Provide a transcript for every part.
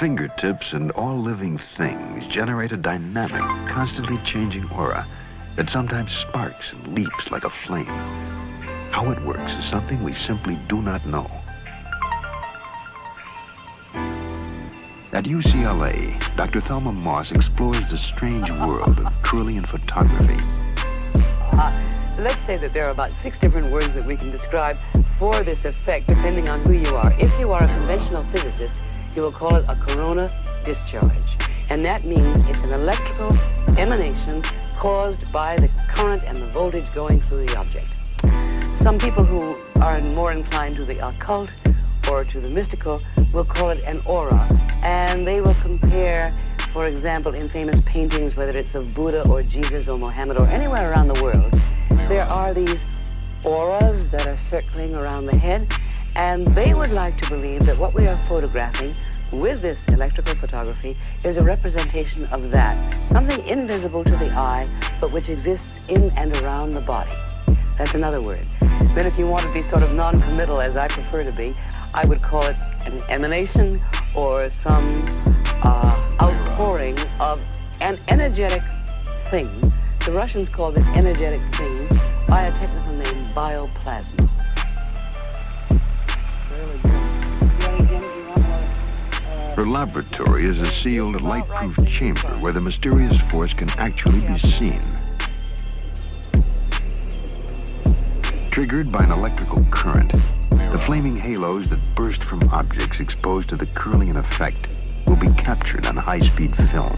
fingertips and all living things generate a dynamic, constantly changing aura that sometimes sparks and leaps like a flame. How it works is something we simply do not know. At UCLA, Dr. Thelma Moss explores the strange world of Kirlian photography. Let's say that there are about 6 different words that we can describe for this effect, depending on who you are. If you are a conventional physicist, you will call it a corona discharge. And that means it's an electrical emanation caused by the current and the voltage going through the object. Some people who are more inclined to the occult or to the mystical will call it an aura, and they will compare, for example, in famous paintings, whether it's of Buddha or Jesus or Mohammed or anywhere around the world, there are these auras that are circling around the head, and they would like to believe that what we are photographing with this electrical photography is a representation of that, something invisible to the eye, but which exists in and around the body. That's another word. Then if you want to be sort of non-committal, as I prefer to be, I would call it an emanation or some outpouring of an energetic thing. The Russians call this energetic thing by a technical name bioplasma. Her laboratory is a sealed, light-proof chamber where the mysterious force can actually be seen. Triggered by an electrical current, the flaming halos that burst from objects exposed to the Kirlian effect will be captured on high-speed film.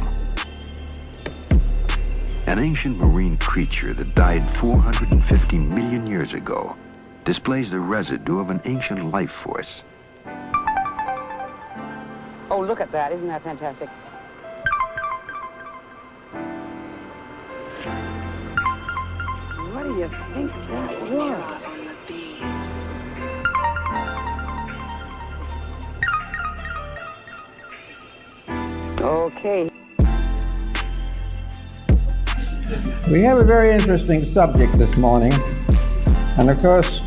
An ancient marine creature that died 450 million years ago displays the residue of an ancient life force. Oh, look at that. Isn't that fantastic? What do you think that was? Okay. We have a very interesting subject this morning, and of course,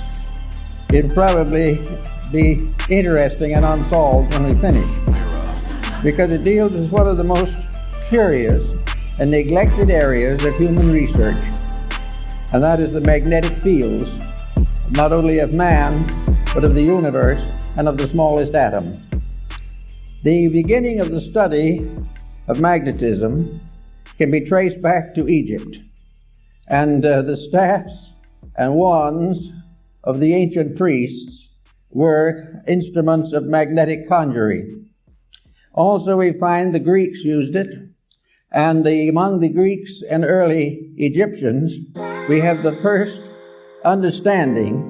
it'll probably be interesting and unsolved when we finish, because it deals with one of the most curious and neglected areas of human research, and that is the magnetic fields, not only of man, but of the universe and of the smallest atom. The beginning of the study of magnetism can be traced back to Egypt, and the staffs and wands of the ancient priests were instruments of magnetic conjuring. Also, we find the Greeks used it, and among the Greeks and early Egyptians, we have the first understanding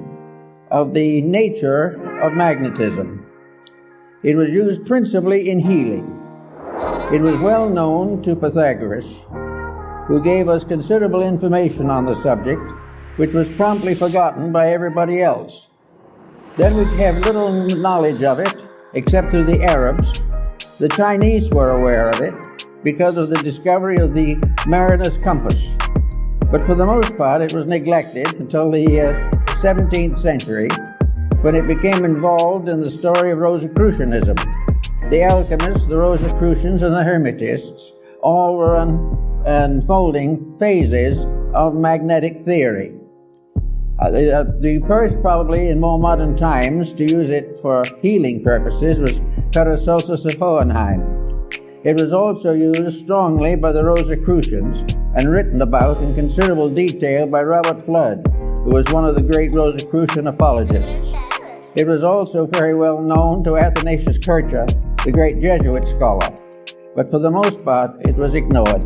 of the nature of magnetism. It was used principally in healing. It was well known to Pythagoras, who gave us considerable information on the subject, which was promptly forgotten by everybody else. Then we have little knowledge of it, except through the Arabs. The Chinese were aware of it because of the discovery of the mariner's compass. But for the most part, it was neglected until the 17th century, when it became involved in the story of Rosicrucianism. The alchemists, the Rosicrucians, and the Hermetists all were unfolding phases of magnetic theory. The first, probably in more modern times, to use it for healing purposes was Paracelsus of Hohenheim. It was also used strongly by the Rosicrucians and written about in considerable detail by Robert Flood, who was one of the great Rosicrucian apologists. It was also very well known to Athanasius Kircher, the great Jesuit scholar, but for the most part it was ignored.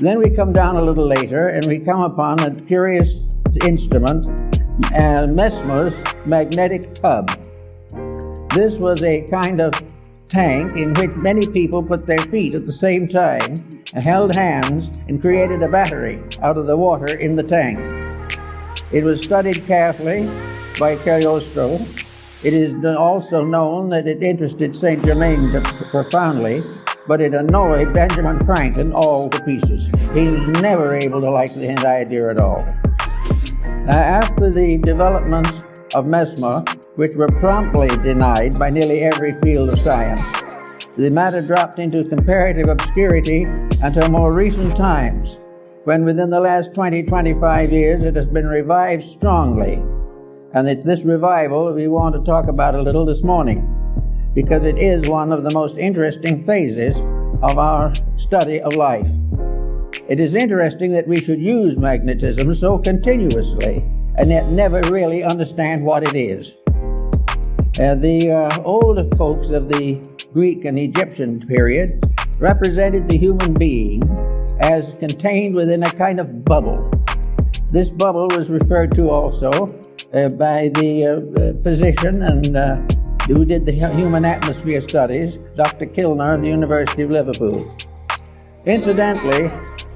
Then we come down a little later and we come upon a curious instrument, Mesmer's magnetic tub. This was a kind of tank in which many people put their feet at the same time and held hands and created a battery out of the water in the tank. It was studied carefully by Cagliostro. It is also known that it interested Saint Germain profoundly, but it annoyed Benjamin Franklin all to pieces. He was never able to like the idea at all. After the developments of Mesmer, which were promptly denied by nearly every field of science, the matter dropped into comparative obscurity until more recent times, when within the last 20-25 years it has been revived strongly. And it's this revival we want to talk about a little this morning, because it is one of the most interesting phases of our study of life. It is interesting that we should use magnetism so continuously and yet never really understand what it is. The old folks of the Greek and Egyptian period represented the human being as contained within a kind of bubble. This bubble was referred to also by the physician and who did the human atmosphere studies, Dr. Kilner of the University of Liverpool. Incidentally,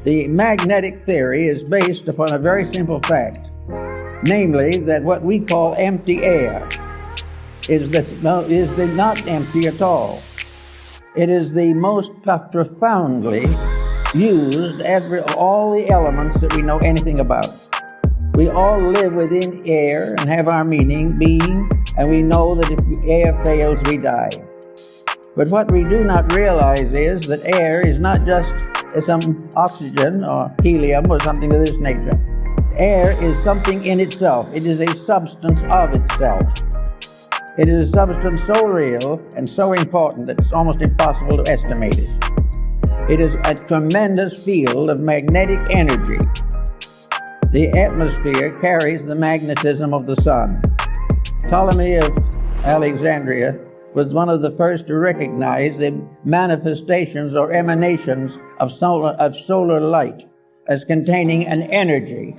the magnetic theory is based upon a very simple fact, namely that what we call empty air is not empty at all. It is the most profoundly used all the elements that we know anything about. We all live within air and have our being, and we know that if air fails, we die. But what we do not realize is that air is not just some oxygen or helium or something of this nature. Air is something in itself. It is a substance of itself. It is a substance so real and so important that it's almost impossible to estimate it. It is a tremendous field of magnetic energy. The atmosphere carries the magnetism of the sun. Ptolemy of Alexandria was one of the first to recognize the manifestations or emanations of solar light as containing an energy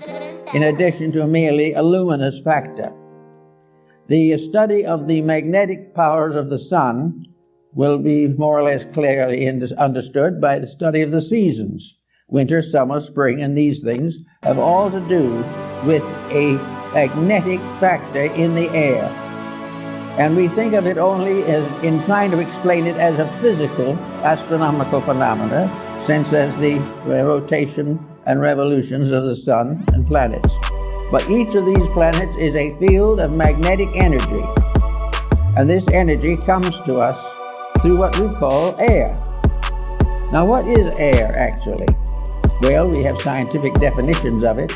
in addition to merely a luminous factor. The study of the magnetic powers of the sun will be more or less clearly understood by the study of the seasons. Winter, summer, spring, and these things have all to do with a magnetic factor in the air. And we think of it only as in trying to explain it as a physical astronomical phenomena, since as the rotation and revolutions of the sun and planets. But each of these planets is a field of magnetic energy. And this energy comes to us through what we call air. Now, what is air actually? Well, we have scientific definitions of it,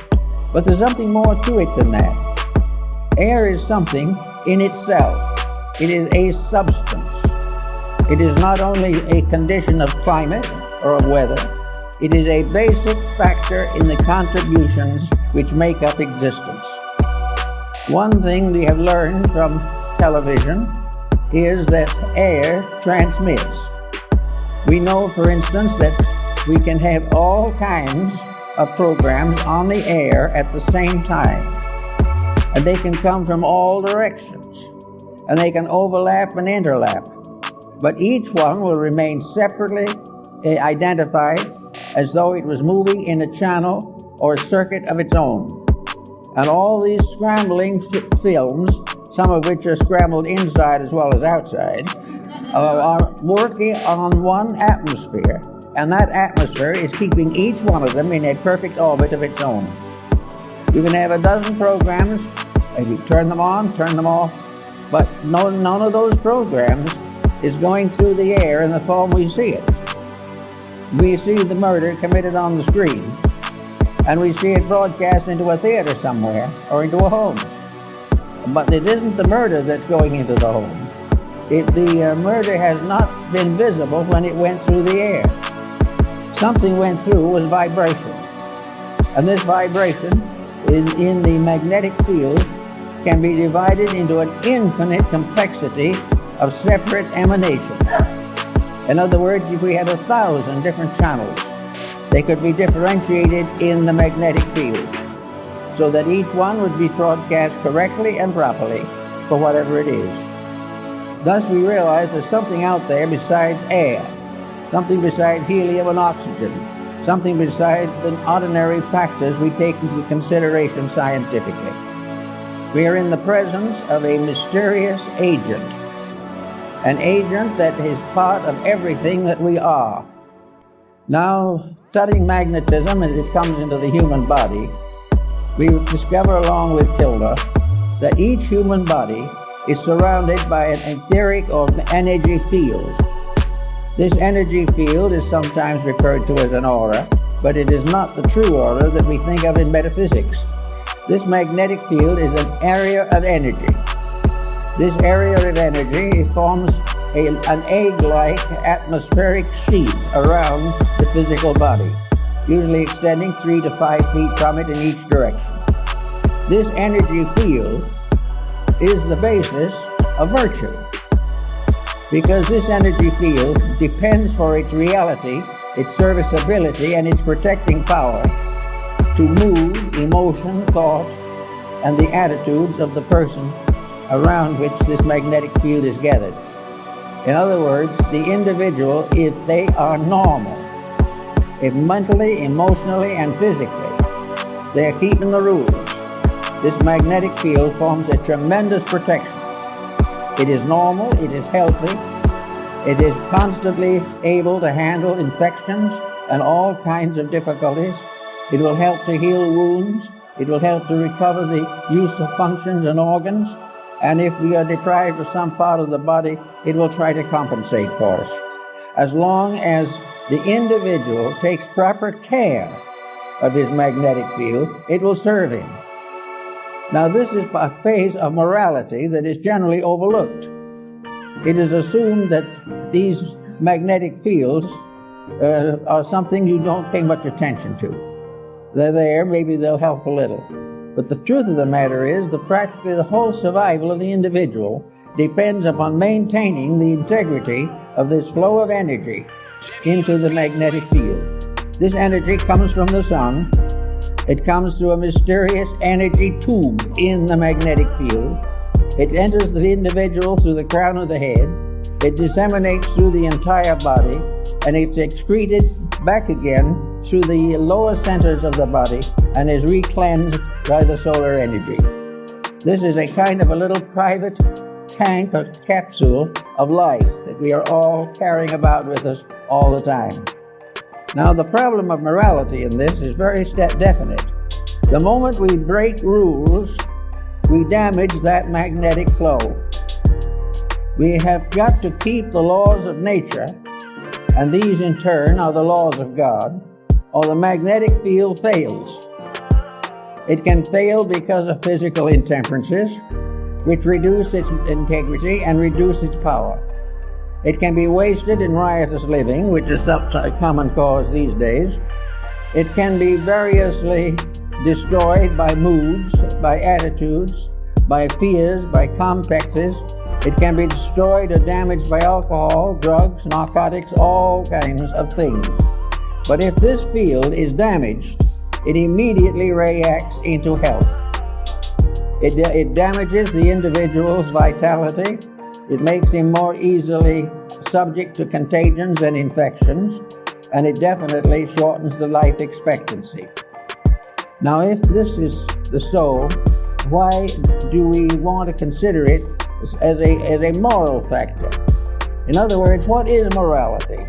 but there's something more to it than that. Air is something in itself. It is a substance. It is not only a condition of climate or of weather. It is a basic factor in the contributions which make up existence. One thing we have learned from television is that air transmits. We know, for instance, that we can have all kinds of programs on the air at the same time. And they can come from all directions. And they can overlap and interlap. But each one will remain separately identified as though it was moving in a channel or a circuit of its own. And all these scrambling films, some of which are scrambled inside as well as outside, are working on one atmosphere. And that atmosphere is keeping each one of them in a perfect orbit of its own. You can have a dozen programs, maybe turn them on, turn them off, but none of those programs is going through the air in the form we see it. We see the murder committed on the screen, and we see it broadcast into a theater somewhere or into a home. But it isn't the murder that's going into the home. The murder has not been visible when it went through the air. Something went through with vibration. And this vibration in the magnetic field can be divided into an infinite complexity of separate emanations. In other words, if we had 1,000 different channels, they could be differentiated in the magnetic field so that each one would be broadcast correctly and properly for whatever it is. Thus we realize there's something out there besides air, something besides helium and oxygen, something besides the ordinary factors we take into consideration scientifically. We are in the presence of a mysterious agent, an agent that is part of everything that we are. Now, studying magnetism as it comes into the human body, we discover along with Kilda that each human body is surrounded by an etheric or energy field. This energy field is sometimes referred to as an aura, but it is not the true aura that we think of in metaphysics. This magnetic field is an area of energy. This area of energy forms an egg-like atmospheric sheet around the physical body, usually extending 3 to 5 feet from it in each direction. This energy field is the basis of virtue, because this energy field depends for its reality, its serviceability, and its protecting power to mood, emotion, thought, and the attitudes of the person around which this magnetic field is gathered. In other words, the individual, if they are normal, if mentally, emotionally, and physically, they are keeping the rules, this magnetic field forms a tremendous protection. It is normal, it is healthy, it is constantly able to handle infections and all kinds of difficulties. It will help to heal wounds, it will help to recover the use of functions and organs, and if we are deprived of some part of the body, it will try to compensate for us. As long as the individual takes proper care of his magnetic field, it will serve him. Now, this is a phase of morality that is generally overlooked. It is assumed that these magnetic fields are something you don't pay much attention to. They're there, maybe they'll help a little. But the truth of the matter is that practically the whole survival of the individual depends upon maintaining the integrity of this flow of energy into the magnetic field. This energy comes from the sun. It comes through a mysterious energy tube in the magnetic field. It enters the individual through the crown of the head. It disseminates through the entire body, and it's excreted back again through the lower centers of the body and is recleansed by the solar energy. This is a kind of a little private tank or capsule of life that we are all carrying about with us all the time. Now, the problem of morality in this is very definite. The moment we break rules, we damage that magnetic flow. We have got to keep the laws of nature, and these in turn are the laws of God, or the magnetic field fails. It can fail because of physical intemperances, which reduce its integrity and reduce its power. It can be wasted in riotous living, which is a common cause these days. It can be variously destroyed by moods, by attitudes, by fears, by complexes. It can be destroyed or damaged by alcohol, drugs, narcotics, all kinds of things. But if this field is damaged, it immediately reacts into health. It damages the individual's vitality. It makes him more easily subject to contagions and infections, and it definitely shortens the life expectancy. Now, if this is so, why do we want to consider it as a moral factor? In other words, what is morality?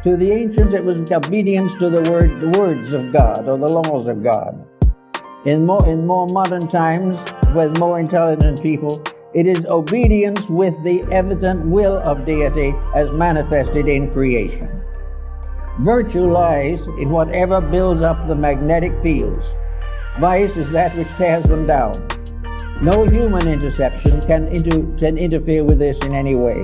To the ancients, it was obedience to the words of God, or the laws of God. In more modern times, with more intelligent people, it is obedience with the evident will of deity as manifested in creation. Virtue lies in whatever builds up the magnetic fields. Vice is that which tears them down. No human interception can interfere with this in any way.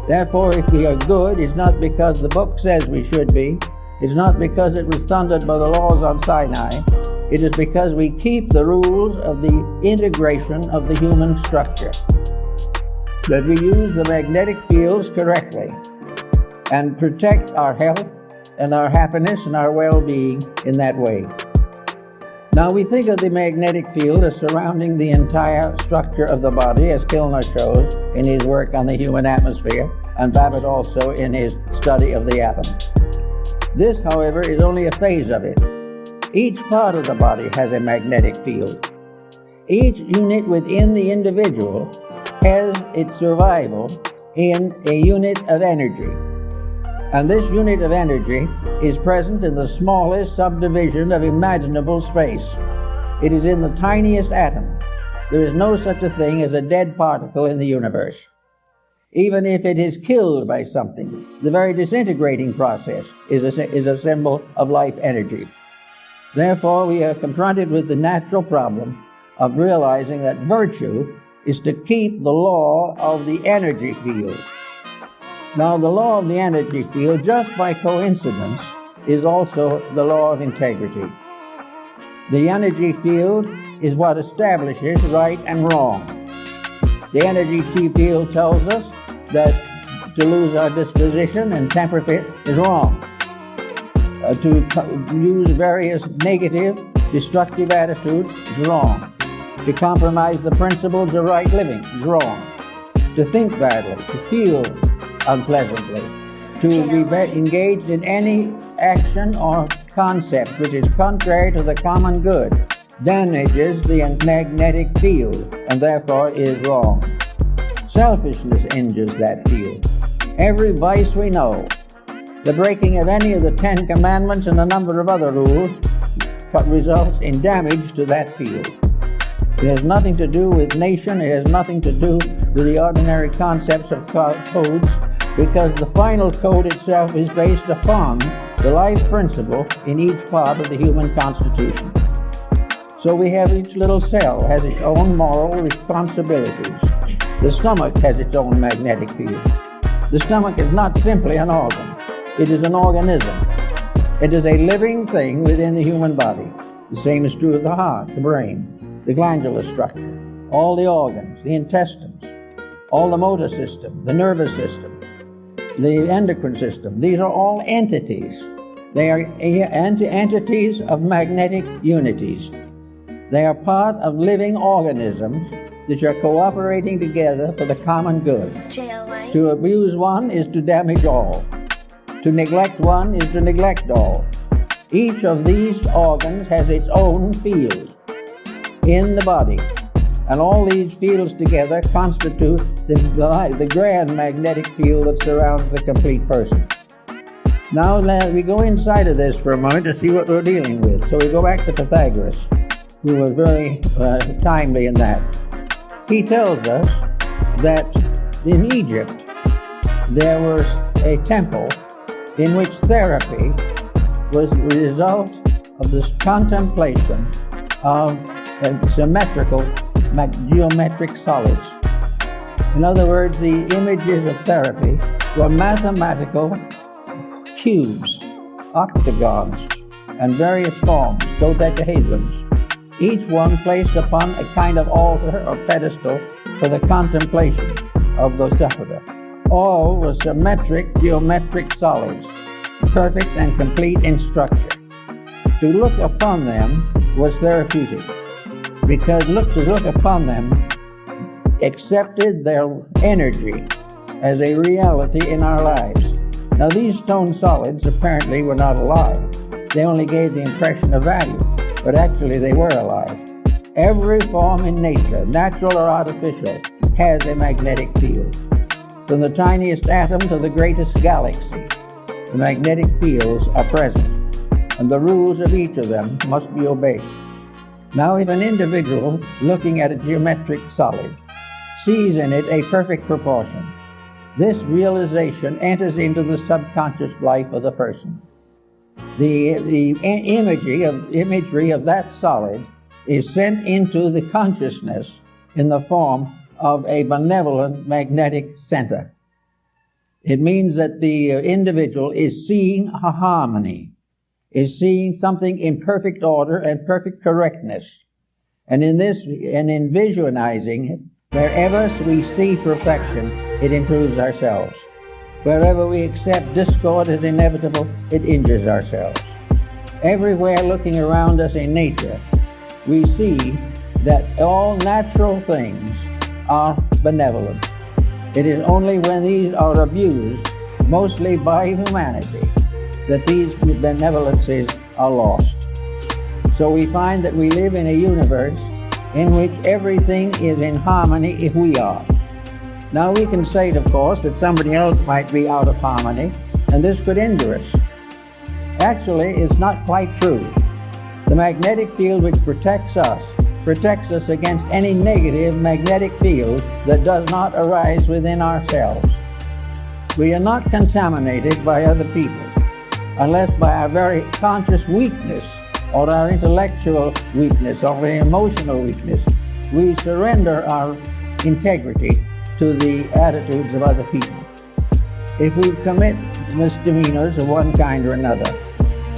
Therefore, if we are good, it's not because the book says we should be. It's not because it was thundered by the laws on Sinai. It is because we keep the rules of the integration of the human structure. That we use the magnetic fields correctly and protect our health and our happiness and our well-being in that way. Now, we think of the magnetic field as surrounding the entire structure of the body, as Kilner shows in his work on the human atmosphere, and Babbitt also in his study of the atom. This, however, is only a phase of it. Each part of the body has a magnetic field. Each unit within the individual has its survival in a unit of energy. And this unit of energy is present in the smallest subdivision of imaginable space. It is in the tiniest atom. There is no such a thing as a dead particle in the universe. even if it is killed by something. The very disintegrating process is a symbol of life energy. Therefore, we are confronted with the natural problem of realizing that virtue is to keep the law of the energy field. Now, the law of the energy field, just by coincidence, is also the law of integrity. The energy field is what establishes right and wrong. The energy field tells us that to lose our disposition and temper is wrong. To use various negative, destructive attitudes is wrong. To compromise the principles of right living is wrong. To think badly, to feel unpleasantly, to be engaged in any action or concept which is contrary to the common good damages the magnetic field and therefore is wrong. Selfishness injures that field. Every vice we know, the breaking of any of the 10 commandments and a number of other rules results in damage to that field. It has nothing to do with nation, it has nothing to do with the ordinary concepts of codes, because the final code itself is based upon the life principle in each part of the human constitution. So we have each little cell has its own moral responsibilities. The stomach has its own magnetic field. The stomach is not simply an organ. It is an organism. It is a living thing within the human body. The same is true of the heart, the brain, the glandular structure, all the organs, the intestines, all the motor system, the nervous system, the endocrine system. These are all entities. They are entities of magnetic unities. They are part of living organisms that are cooperating together for the common good. To abuse one is to damage all. To neglect one is to neglect all. Each of these organs has its own field in the body, and all these fields together constitute the grand magnetic field that surrounds the complete person. Now we go inside of this for a moment to see what we're dealing with. So we go back to Pythagoras, who was very timely in that. He tells us that in Egypt there was a temple in which therapy was the result of this contemplation of symmetrical geometric solids. In other words, the images of therapy were mathematical cubes, octagons, and various forms, dodecahedrons, each one placed upon a kind of altar or pedestal for the contemplation of the sufferer. All were symmetric geometric solids, perfect and complete in structure. To look upon them was therapeutic, because to look upon them accepted their energy as a reality in our lives. Now, these stone solids apparently were not alive. They only gave the impression of value, but actually they were alive. Every form in nature, natural or artificial, has a magnetic field. From the tiniest atom to the greatest galaxy, the magnetic fields are present, and the rules of each of them must be obeyed. Now, if an individual looking at a geometric solid sees in it a perfect proportion, this realization enters into the subconscious life of the person. The imagery of that solid is sent into the consciousness in the form of a benevolent magnetic center. It means that the individual is seeing a harmony, is seeing something in perfect order and perfect correctness. And in visualizing it, wherever we see perfection, it improves ourselves. Wherever we accept discord as inevitable, it injures ourselves. Everywhere looking around us in nature, we see that all natural things are benevolent. It is only when these are abused, mostly by humanity, that these benevolences are lost. So we find that we live in a universe in which everything is in harmony if we are. Now we can say, of course, that somebody else might be out of harmony, and this could injure us. Actually, it's not quite true. The magnetic field which protects us protects us against any negative magnetic field that does not arise within ourselves. We are not contaminated by other people unless by our very conscious weakness or our intellectual weakness or our emotional weakness we surrender our integrity to the attitudes of other people. If we commit misdemeanors of one kind or another,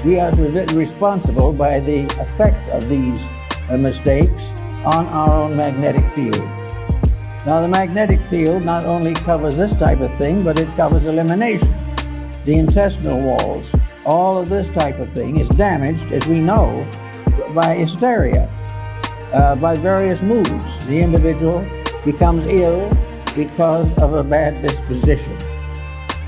we are responsible by the effect of these mistakes on our own magnetic field. Now, the magnetic field not only covers this type of thing, but it covers elimination, the intestinal walls. All of this type of thing is damaged, as we know, by hysteria, by various moods. The individual becomes ill because of a bad disposition.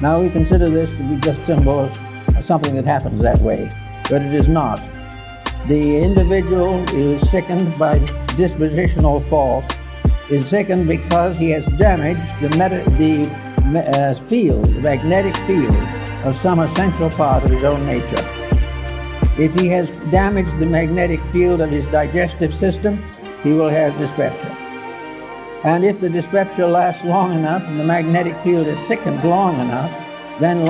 Now, we consider this to be just symbol of something that happens that way, but it is not. The individual is sickened by dispositional fault, is sickened because he has damaged the magnetic field of some essential part of his own nature. If he has damaged the magnetic field of his digestive system, he will have dyspepsia. And if the dyspepsia lasts long enough and the magnetic field is sickened long enough, then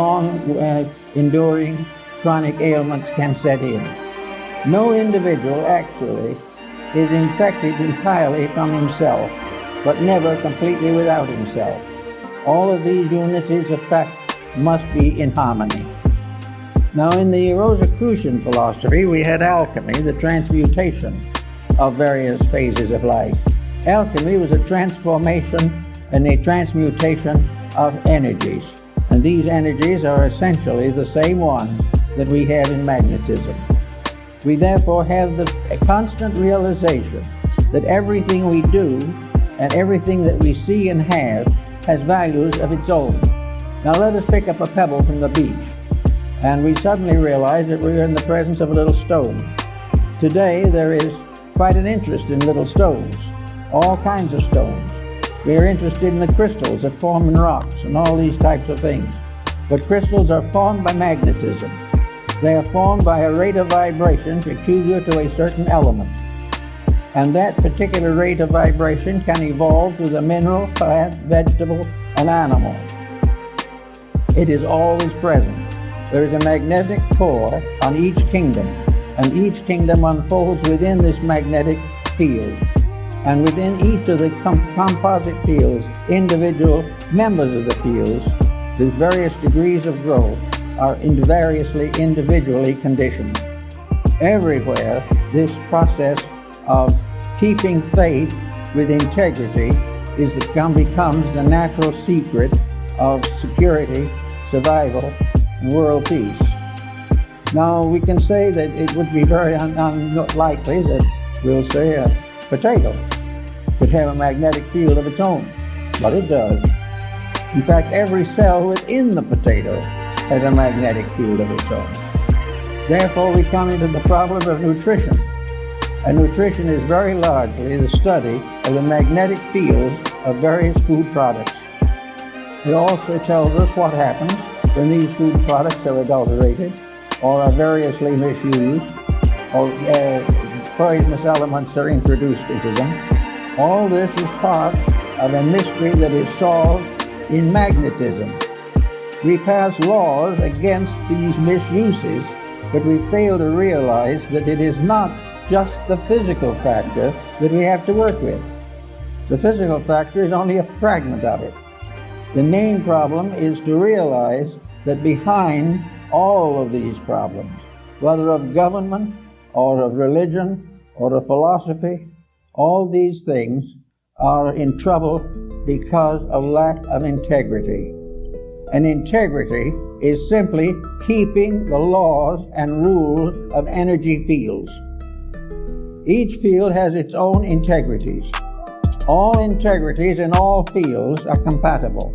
enduring chronic ailments can set in. No individual actually is infected entirely from himself, but never completely without himself. All of these unities of fact must be in harmony. Now, in the Rosicrucian philosophy, we had alchemy, the transmutation of various phases of life. Alchemy was a transformation and a transmutation of energies. And these energies are essentially the same ones that we have in magnetism. We therefore have a constant realization that everything we do and everything that we see and have has values of its own. Now let us pick up a pebble from the beach, and we suddenly realize that we're in the presence of a little stone. Today there is quite an interest in little stones, all kinds of stones. We are interested in the crystals that form in rocks and all these types of things. But crystals are formed by magnetism. They are formed by a rate of vibration peculiar to a certain element. And that particular rate of vibration can evolve through the mineral, plant, vegetable, and animal. It is always present. There is a magnetic core on each kingdom, and each kingdom unfolds within this magnetic field. And within each of the composite fields, individual members of the fields with various degrees of growth are variously individually conditioned. Everywhere, this process of keeping faith with integrity becomes the natural secret of security, survival, and world peace. Now, we can say that it would be very unlikely that, we'll say, a potato could have a magnetic field of its own, but it does. In fact, every cell within the potato has a magnetic field of its own. Therefore, we come into the problem of nutrition. And nutrition is very largely the study of the magnetic fields of various food products. It also tells us what happens when these food products are adulterated or are variously misused or poisonous elements are introduced into them. All this is part of a mystery that is solved in magnetism. We pass laws against these misuses, but we fail to realize that it is not just the physical factor that we have to work with. The physical factor is only a fragment of it. The main problem is to realize that behind all of these problems, whether of government or of religion or of philosophy, all these things are in trouble because of lack of integrity. And integrity is simply keeping the laws and rules of energy fields. Each field has its own integrities. All integrities in all fields are compatible.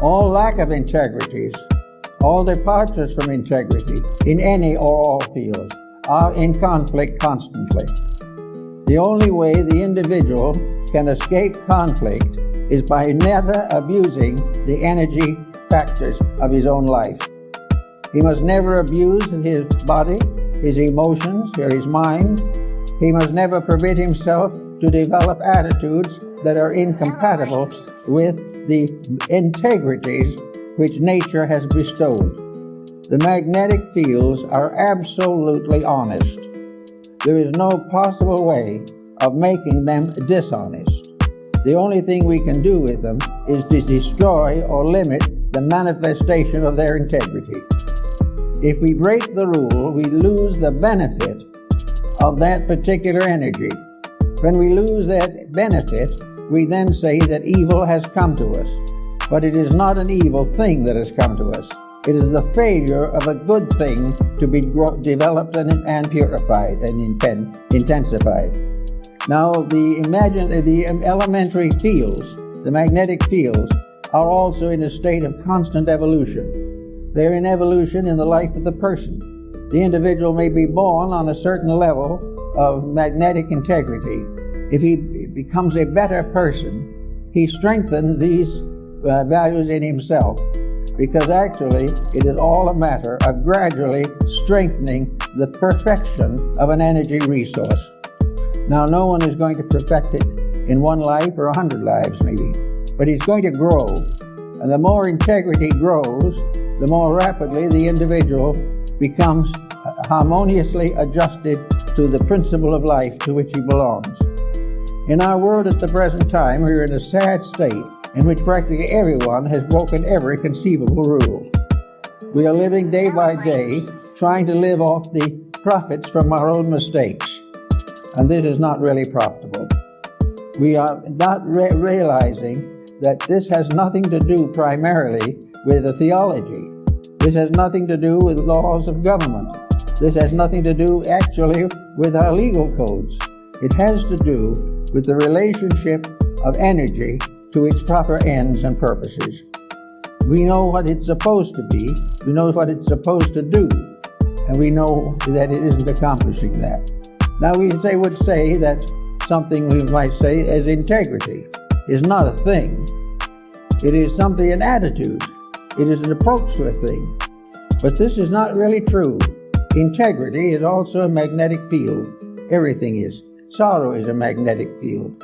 All lack of integrities, all departures from integrity in any or all fields are in conflict constantly. The only way the individual can escape conflict is by never abusing the energy factors of his own life. He must never abuse his body, his emotions, or his mind, He must never permit himself to develop attitudes that are incompatible with the integrities which nature has bestowed. The magnetic fields are absolutely honest. There is no possible way of making them dishonest. The only thing we can do with them is to destroy or limit the manifestation of their integrity. If we break the rule, we lose the benefit of that particular energy. When we lose that benefit, we then say that evil has come to us. But it is not an evil thing that has come to us. It is the failure of a good thing to be developed and purified and intensified. Now, the elementary fields, the magnetic fields, are also in a state of constant evolution. They're in evolution in the life of the person. The individual may be born on a certain level of magnetic integrity. If he becomes a better person, he strengthens these values in himself, because actually it is all a matter of gradually strengthening the perfection of an energy resource. Now, no one is going to perfect it in one life or 100 lives maybe, but it's going to grow. And the more integrity grows, the more rapidly the individual becomes harmoniously adjusted to the principle of life to which he belongs. In our world at the present time, we are in a sad state in which practically everyone has broken every conceivable rule. We are living day by day trying to live off the profits from our own mistakes, and this is not really profitable. We are not realizing that this has nothing to do primarily with the theology. This has nothing to do with laws of government. This has nothing to do actually with our legal codes. It has to do with the relationship of energy to its proper ends and purposes. We know what it's supposed to be, we know what it's supposed to do, and we know that it isn't accomplishing that. Now we would say that something we might say as integrity is not a thing. It is something, an attitude. It is an approach to a thing. But this is not really true. Integrity is also a magnetic field. Everything is. Sorrow is a magnetic field.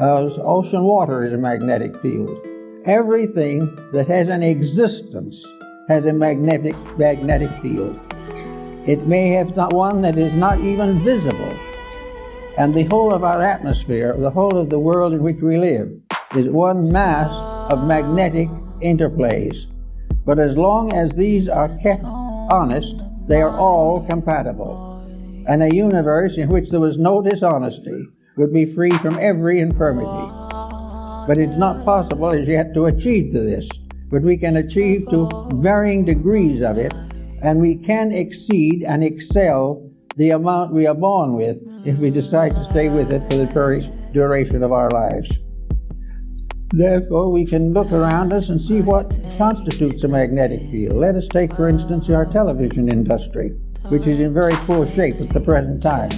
Ocean water is a magnetic field. Everything that has an existence has a magnetic field. It may have one that is not even visible. And the whole of our atmosphere, the whole of the world in which we live, is one mass of magnetic interplays. But as long as these are kept honest, they are all compatible. And a universe in which there was no dishonesty would be free from every infirmity. But it's not possible as yet to achieve to this, but we can achieve to varying degrees of it, and we can exceed and excel the amount we are born with if we decide to stay with it for the duration of our lives. Therefore, we can look around us and see what constitutes a magnetic field. Let us take, for instance, our television industry, which is in very poor shape at the present time.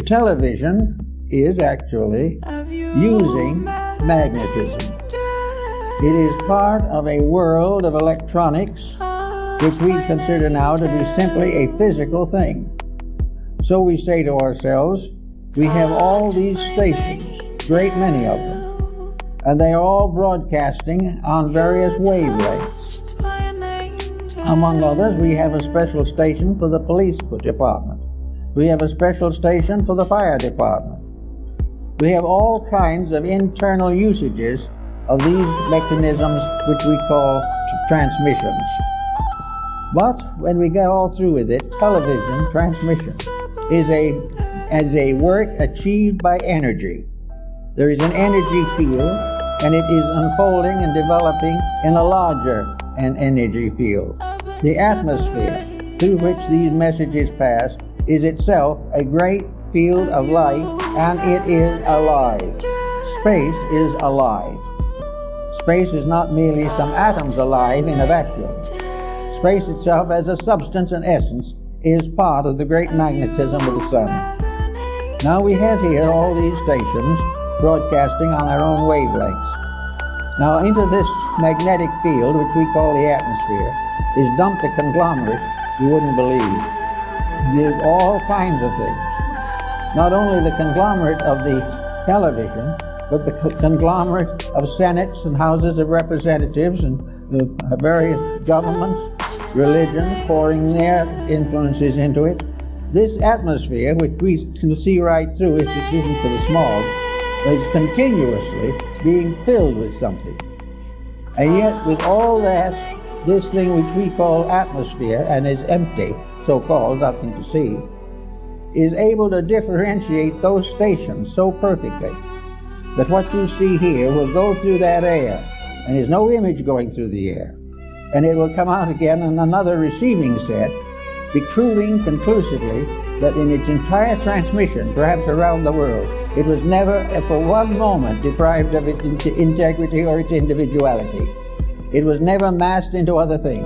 Television is actually using magnetism. It is part of a world of electronics which we consider now to be simply a physical thing. So we say to ourselves, we have all these stations, great many of them, and they are all broadcasting on various wavelengths. Among others, we have a special station for the police department. We have a special station for the fire department. We have all kinds of internal usages of these mechanisms which we call transmissions. But when we get all through with it, television transmission is a work achieved by energy. There is an energy field, and it is unfolding and developing in a larger energy field. The atmosphere through which these messages pass is itself a great field of light, and it is alive. Space is alive. Space is not merely some atoms alive in a vacuum. Space itself as a substance and essence is part of the great magnetism of the sun. Now we have here all these stations broadcasting on our own wavelengths. Now into this magnetic field, which we call the atmosphere, is dumped a conglomerate you wouldn't believe. There's all kinds of things. Not only the conglomerate of the television, but the conglomerate of senates and houses of representatives and the various governments, religion, pouring their influences into it. This atmosphere, which we can see right through if it isn't for the smog, is continuously being filled with something. And yet, with all that, this thing which we call atmosphere, and is empty, so-called, nothing to see, is able to differentiate those stations so perfectly that what you see here will go through that air, and there's no image going through the air. And it will come out again in another receiving set, proving conclusively that in its entire transmission, perhaps around the world, it was never for one moment deprived of its integrity or its individuality. It was never massed into other things.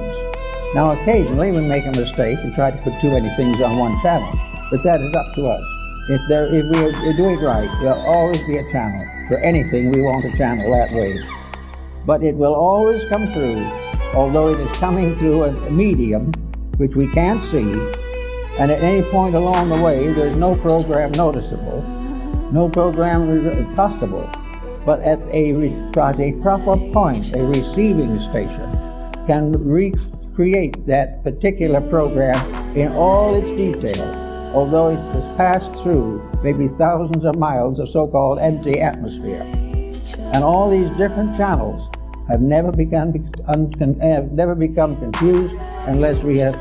Now occasionally we make a mistake and try to put too many things on one channel, but that is up to us. If we do it right, there'll always be a channel. For anything we want to channel that way. But it will always come through, although it is coming through a medium which we can't see, and at any point along the way there's no program noticeable, no program possible. But at a proper point, a receiving station can recreate that particular program in all its detail, although it has passed through maybe thousands of miles of so-called empty atmosphere. And all these different channels have never become confused unless we have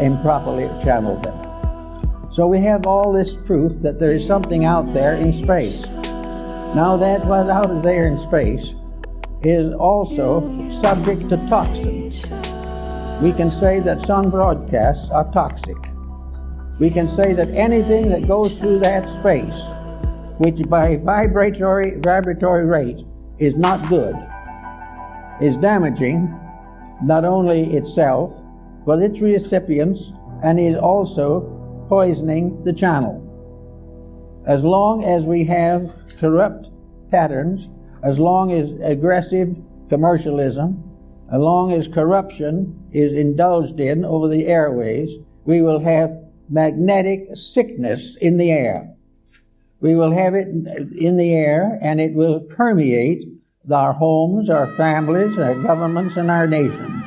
improperly channeled them. So we have all this proof that there is something out there in space. Now that what's out there in space is also subject to toxins. We can say that sun broadcasts are toxic. We can say that anything that goes through that space, which by vibratory rate is not good, is damaging not only itself, but its recipients, and is also poisoning the channel. As long as we have corrupt patterns, as long as aggressive commercialism, as long as corruption is indulged in over the airways, we will have magnetic sickness in the air. We will have it in the air, and it will permeate our homes, our families, our governments, and our nations.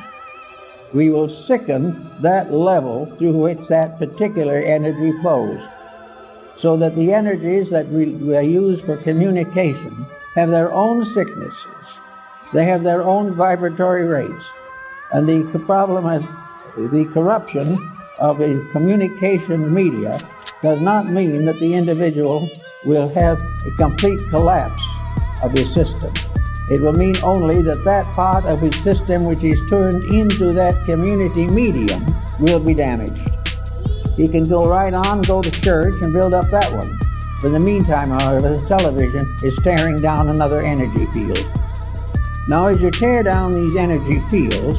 We will sicken that level through which that particular energy flows, so that the energies that we use for communication have their own sicknesses. They have their own vibratory rates. And the problem is the corruption of a communication media does not mean that the individual will have a complete collapse of his system. It will mean only that that part of his system which is turned into that community medium will be damaged. He can go right on, go to church, and build up that one. For the meantime, however, the television is tearing down another energy field. Now, as you tear down these energy fields,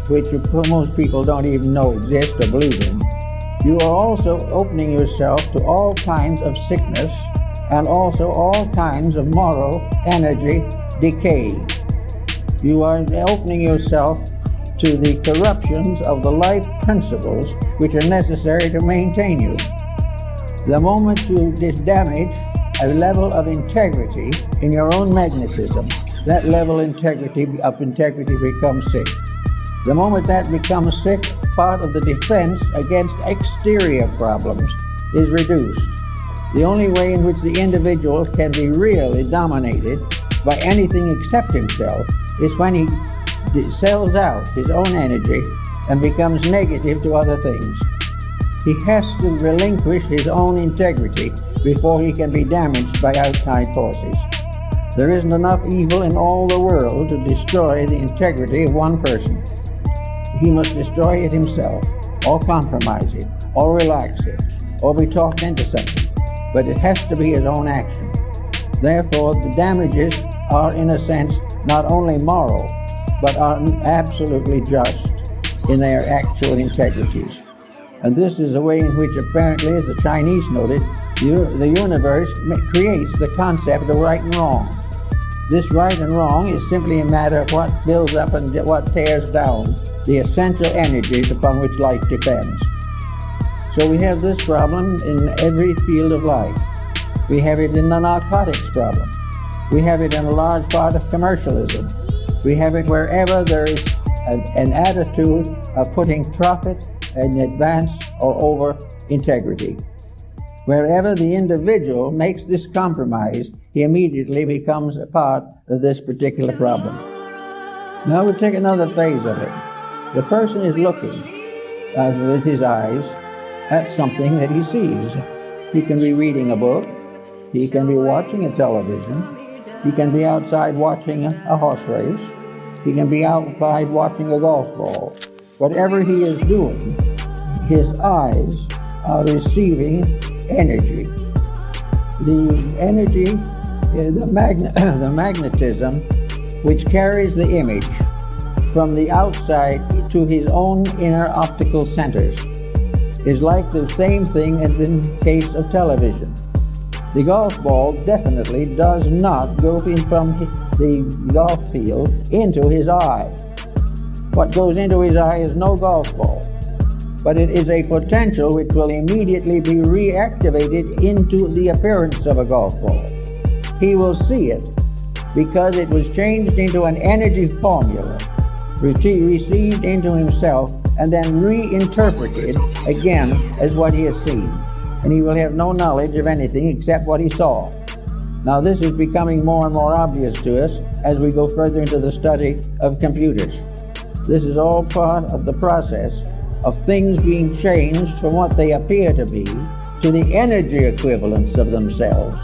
which most people don't even know exist or believe in, you are also opening yourself to all kinds of sickness and also all kinds of moral energy decay. You are opening yourself to the corruptions of the life principles which are necessary to maintain you. The moment you damage a level of integrity in your own magnetism, that level of integrity becomes sick. The moment that becomes sick, part of the defense against exterior problems is reduced. The only way in which the individual can be really dominated by anything except himself is when he sells out his own energy and becomes negative to other things. He has to relinquish his own integrity before he can be damaged by outside forces. There isn't enough evil in all the world to destroy the integrity of one person. He must destroy it himself, or compromise it, or relax it, or be talked into something. But it has to be his own action. Therefore, the damages are, in a sense, not only moral, but are absolutely just in their actual integrities. And this is the way in which, apparently, as the Chinese noted, the universe creates the concept of right and wrong. This right and wrong is simply a matter of what builds up and what tears down the essential energies upon which life depends. So we have this problem in every field of life. We have it in the narcotics problem. We have it in a large part of commercialism. We have it wherever there is an attitude of putting profit in advance or over integrity. Wherever the individual makes this compromise, he immediately becomes a part of this particular problem. Now we'll take another phase of it. The person is looking with his eyes at something that he sees. He can be reading a book, he can be watching a television, he can be outside watching a horse race, he can be outside watching a golf ball. Whatever he is doing, his eyes are receiving energy. The energy is the magnetism which carries the image from the outside to his own inner optical centers is like the same thing as in case of television. The golf ball definitely does not go in from the golf field into his eye. What goes into his eye is no golf ball, but it is a potential which will immediately be reactivated into the appearance of a golf ball. He will see it because it was changed into an energy formula, received into himself, and then reinterpreted again as what he has seen. And he will have no knowledge of anything except what he saw. Now this is becoming more and more obvious to us as we go further into the study of computers. This is all part of the process of things being changed from what they appear to be to the energy equivalents of themselves,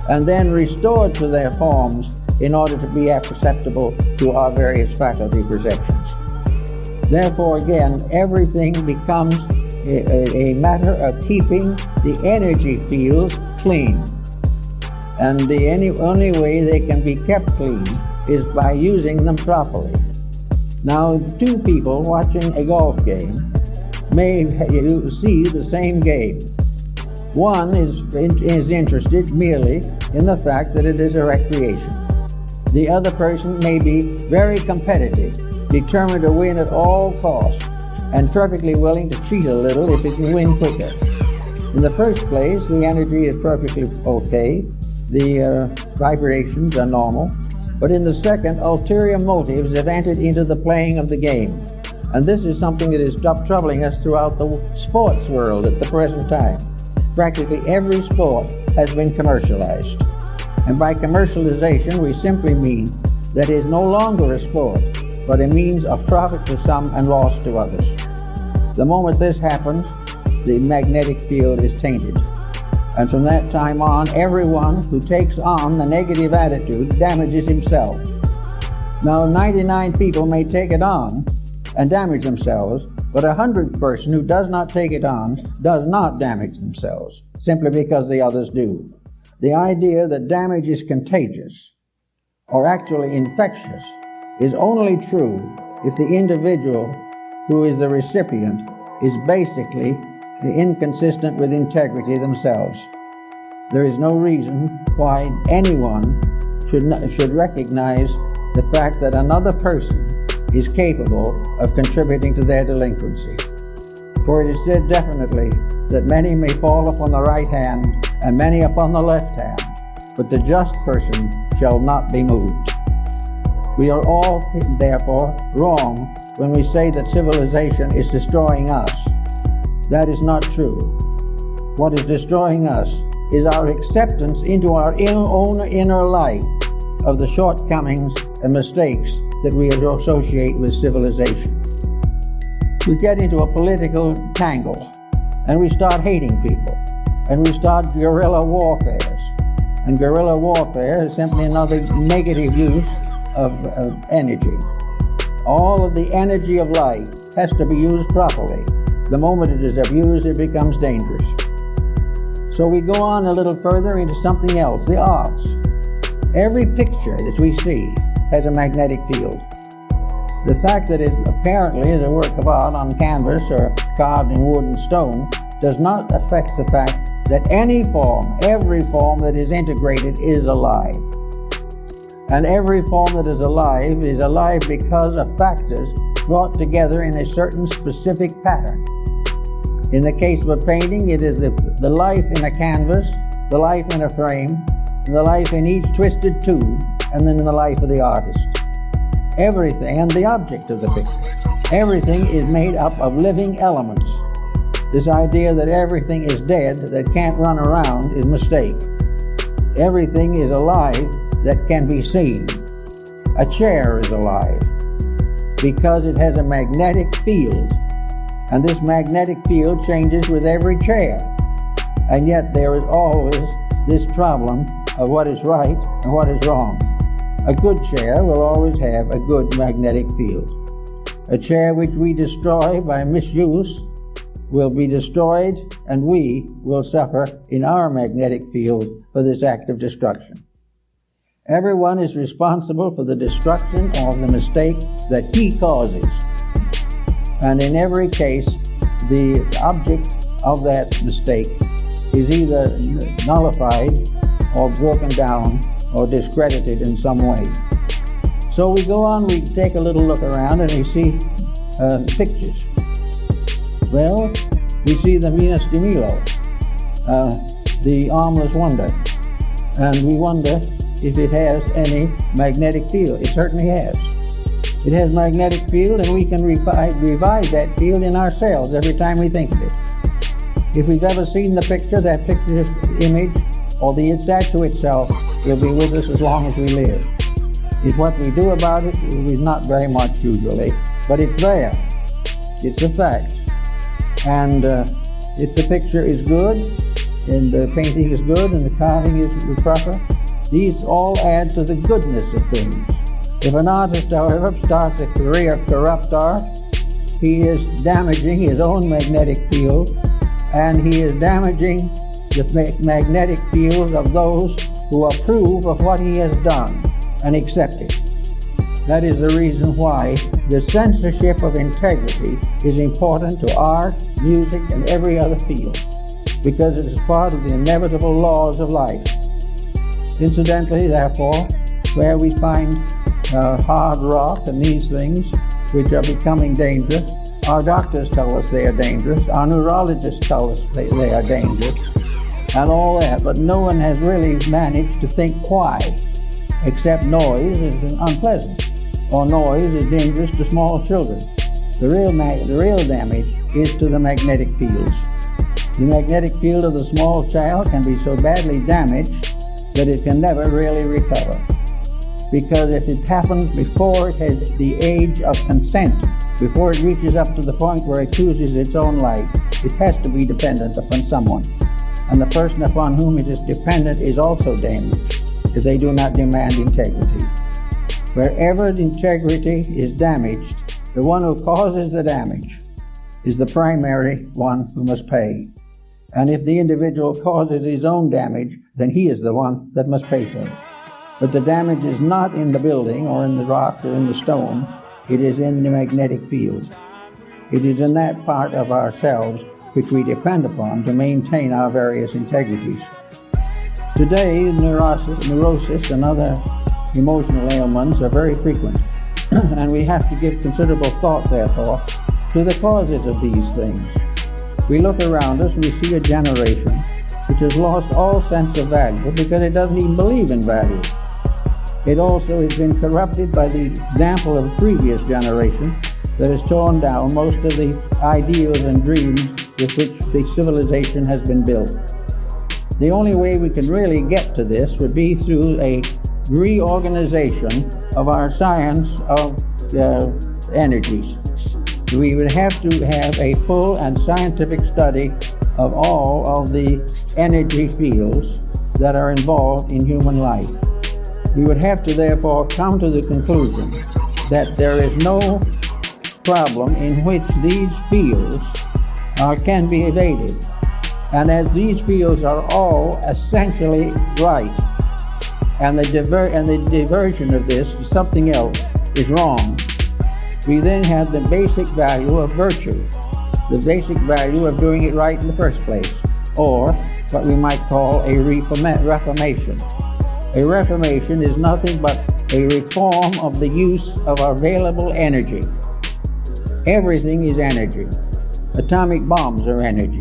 and then restored to their forms in order to be perceptible to our various faculty perceptions. Therefore, again, everything becomes a matter of keeping the energy fields clean. And the only way they can be kept clean is by using them properly. Now, two people watching a golf game may see the same game. One is interested merely in the fact that it is a recreation. The other person may be very competitive, determined to win at all costs, and perfectly willing to cheat a little if it can win quicker. In the first place, the energy is perfectly okay, the vibrations are normal, but in the second, ulterior motives have entered into the playing of the game. And this is something that is troubling us throughout the sports world at the present time. Practically every sport has been commercialized. And by commercialization, we simply mean that it is no longer a sport, but a means of profit to some and loss to others. The moment this happens, the magnetic field is tainted. And from that time on, everyone who takes on the negative attitude damages himself. Now, 99 people may take it on and damage themselves, but 100th person who does not take it on does not damage themselves, simply because the others do. The idea that damage is contagious, or actually infectious, is only true if the individual who is the recipient is basically inconsistent with integrity themselves. There is no reason why anyone should recognize the fact that another person is capable of contributing to their delinquency. For it is said definitely that many may fall upon the right hand and many upon the left hand, but the just person shall not be moved. We are all, therefore, wrong when we say that civilization is destroying us. That is not true. What is destroying us is our acceptance into our own inner life of the shortcomings and mistakes that we associate with civilization. We get into a political tangle, and we start hating people, and we start guerrilla warfare. And guerrilla warfare is simply another negative use of energy. All of the energy of life has to be used properly. The moment it is abused, it becomes dangerous. So we go on a little further into something else, the arts. Every picture that we see has a magnetic field. The fact that it apparently is a work of art on canvas or carved in wood and stone does not affect the fact that any form, every form that is integrated is alive. And every form that is alive because of factors brought together in a certain specific pattern. In the case of a painting, it is the life in a canvas, the life in a frame, and the life in each twisted tube, and then the life of the artist. Everything, and the object of the picture, everything is made up of living elements. This idea that everything is dead, that can't run around, is a mistake. Everything is alive that can be seen. A chair is alive because it has a magnetic field, and this magnetic field changes with every chair. And yet there is always this problem of what is right and what is wrong. A good chair will always have a good magnetic field. A chair which we destroy by misuse will be destroyed, and we will suffer in our magnetic field for this act of destruction. Everyone is responsible for the destruction of the mistake that he causes. And in every case, the object of that mistake is either nullified or broken down or discredited in some way. So we go on, we take a little look around, and we see pictures. Well, we see the Venus de Milo, the armless wonder, and we wonder if it has any magnetic field. It certainly has. It has magnetic field, and we can revive that field in ourselves every time we think of it. If we've ever seen the picture, that picture image, or the statue itself, will be with us as long as we live. If what we do about it is not very much usually, but it's there. It's a fact. And if the picture is good, and the painting is good, and the carving is proper, these all add to the goodness of things. If an artist, however, starts a career of corrupt art, he is damaging his own magnetic field, and he is damaging the magnetic fields of those who approve of what he has done and accept it. That is the reason why the censorship of integrity is important to art, music, and every other field, because it is part of the inevitable laws of life. Incidentally, therefore, where we find hard rock and these things which are becoming dangerous, our doctors tell us they are dangerous, our neurologists tell us they are dangerous, and all that, but no one has really managed to think why, except noise is unpleasant, or noise is dangerous to small children. The real damage is to the magnetic fields. The magnetic field of the small child can be so badly damaged that it can never really recover. Because if it happens before it has the age of consent, before it reaches up to the point where it chooses its own life, it has to be dependent upon someone. And the person upon whom it is dependent is also damaged if they do not demand integrity. Wherever the integrity is damaged, the one who causes the damage is the primary one who must pay. And if the individual causes his own damage, then he is the one that must pay for it. But the damage is not in the building or in the rock or in the stone. It is in the magnetic field. It is in that part of ourselves which we depend upon to maintain our various integrities. Today, neurosis and other emotional ailments are very frequent, and we have to give considerable thought, therefore, to the causes of these things. We look around us and we see a generation which has lost all sense of value because it doesn't even believe in value. It also has been corrupted by the example of a previous generation that has torn down most of the ideals and dreams with which the civilization has been built. The only way we can really get to this would be through a reorganization of our science of energies. We would have to have a full and scientific study of all of the energy fields that are involved in human life. We would have to therefore come to the conclusion that there is no problem in which these fields can be evaded. And as these fields are all essentially right, and the diversion of this to something else is wrong, we then have the basic value of virtue, the basic value of doing it right in the first place, or what we might call a reformation. A reformation is nothing but a reform of the use of available energy. Everything is energy. Atomic bombs are energy.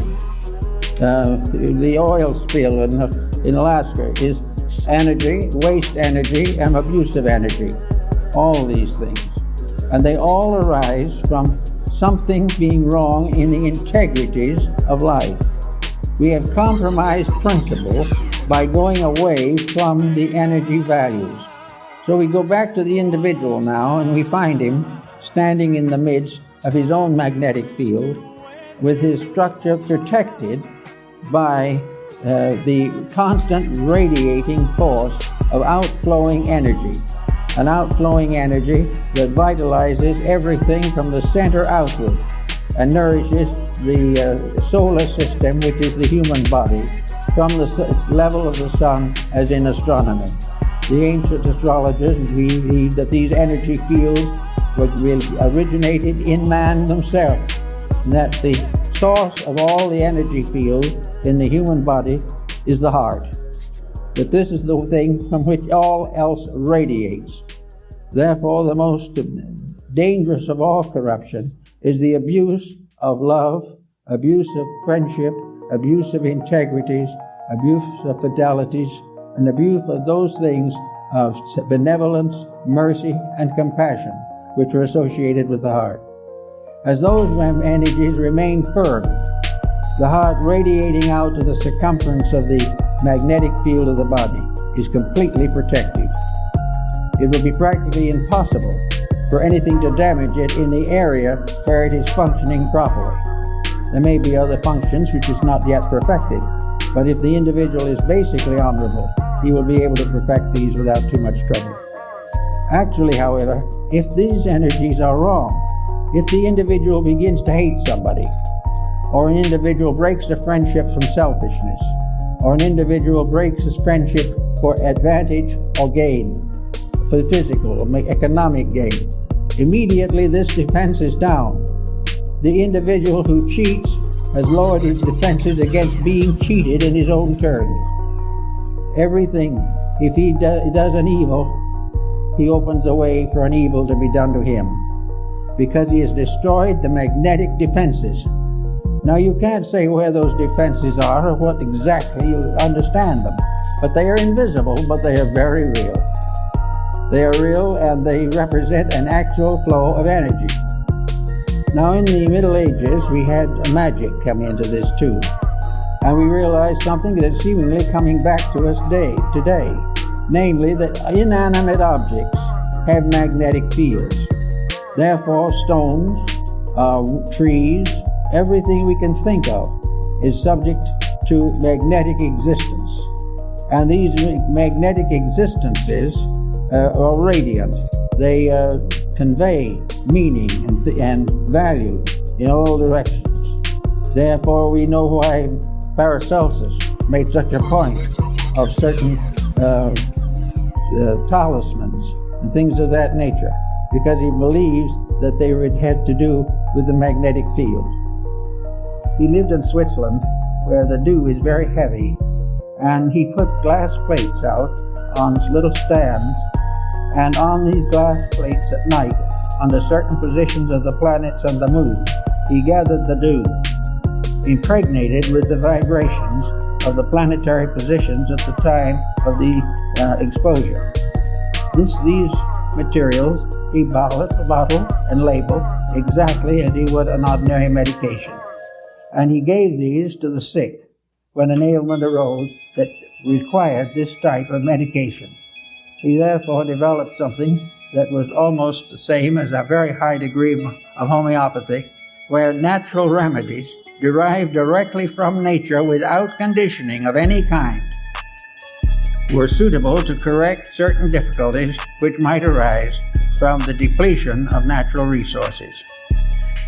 The oil spill in Alaska is energy, waste energy, and abusive energy. All these things. And they all arise from something being wrong in the integrities of life. We have compromised principle by going away from the energy values. So we go back to the individual now, and we find him standing in the midst of his own magnetic field with his structure protected by the constant radiating force of outflowing energy. An outflowing energy that vitalizes everything from the center outward and nourishes the solar system, which is the human body, from the level of the sun, as in astronomy. The ancient astrologers believed that these energy fields originated in man himself, and that the source of all the energy fields in the human body is the heart. That this is the thing from which all else radiates. Therefore, the most dangerous of all corruption is the abuse of love, abuse of friendship, abuse of integrities, abuse of fidelities, and abuse of those things of benevolence, mercy, and compassion which are associated with the heart. As those energies remain firm, the heart radiating out to the circumference of the magnetic field of the body is completely protective. It would be practically impossible for anything to damage it in the area where it is functioning properly. There may be other functions which is not yet perfected, but if the individual is basically honorable, he will be able to perfect these without too much trouble. Actually, however, if these energies are wrong, if the individual begins to hate somebody, or an individual breaks a friendship from selfishness, or an individual breaks his friendship for advantage or gain, for physical or economic gain, immediately this defense is down. The individual who cheats has lowered his defenses against being cheated in his own turn. Everything, if he does an evil, he opens the way for an evil to be done to him, because he has destroyed the magnetic defenses. Now you can't say where those defenses are or what exactly you understand them, but they are invisible, but they are very real. They are real, and they represent an actual flow of energy. Now in the Middle Ages, we had magic come into this too, and we realized something that is seemingly coming back to us today, namely that inanimate objects have magnetic fields. Therefore, stones, trees, everything we can think of is subject to magnetic existence. And these magnetic existences are radiant. They convey meaning and value in all directions. Therefore, we know why Paracelsus made such a point of certain talismans and things of that nature, because he believes that they had to do with the magnetic field. He lived in Switzerland, where the dew is very heavy, and he put glass plates out on little stands, and on these glass plates at night, under certain positions of the planets and the moon, he gathered the dew, impregnated with the vibrations of the planetary positions at the time of the exposure. These materials he bottled and labeled exactly as he would an ordinary medication. And he gave these to the sick when an ailment arose that required this type of medication. He therefore developed something that was almost the same as a very high degree of homeopathy, where natural remedies derived directly from nature without conditioning of any kind were suitable to correct certain difficulties which might arise from the depletion of natural resources.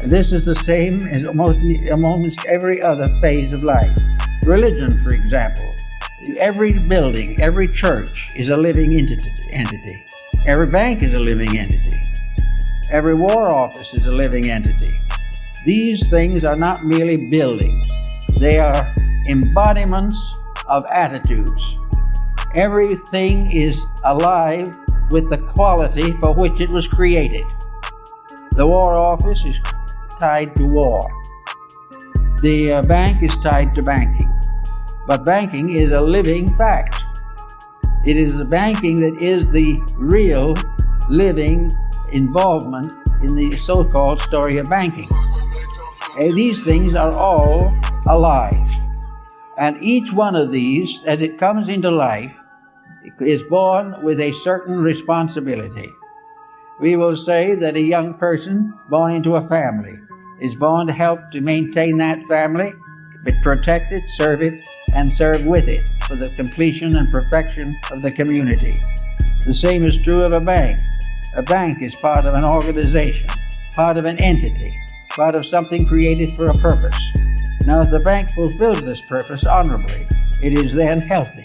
This is the same as almost every other phase of life. Religion, for example. Every building, every church is a living entity. Every bank is a living entity. Every war office is a living entity. These things are not merely buildings. They are embodiments of attitudes. Everything is alive with the quality for which it was created. The war office is tied to war. The bank is tied to banking. But banking is a living fact. It is the banking that is the real living involvement in the so-called story of banking. These things are all alive. And each one of these, as it comes into life, is born with a certain responsibility. We will say that a young person born into a family is born to help to maintain that family, protect it, serve it, and serve with it for the completion and perfection of the community. The same is true of a bank. A bank is part of an organization, part of an entity, part of something created for a purpose. Now, if the bank fulfills this purpose honorably, it is then healthy.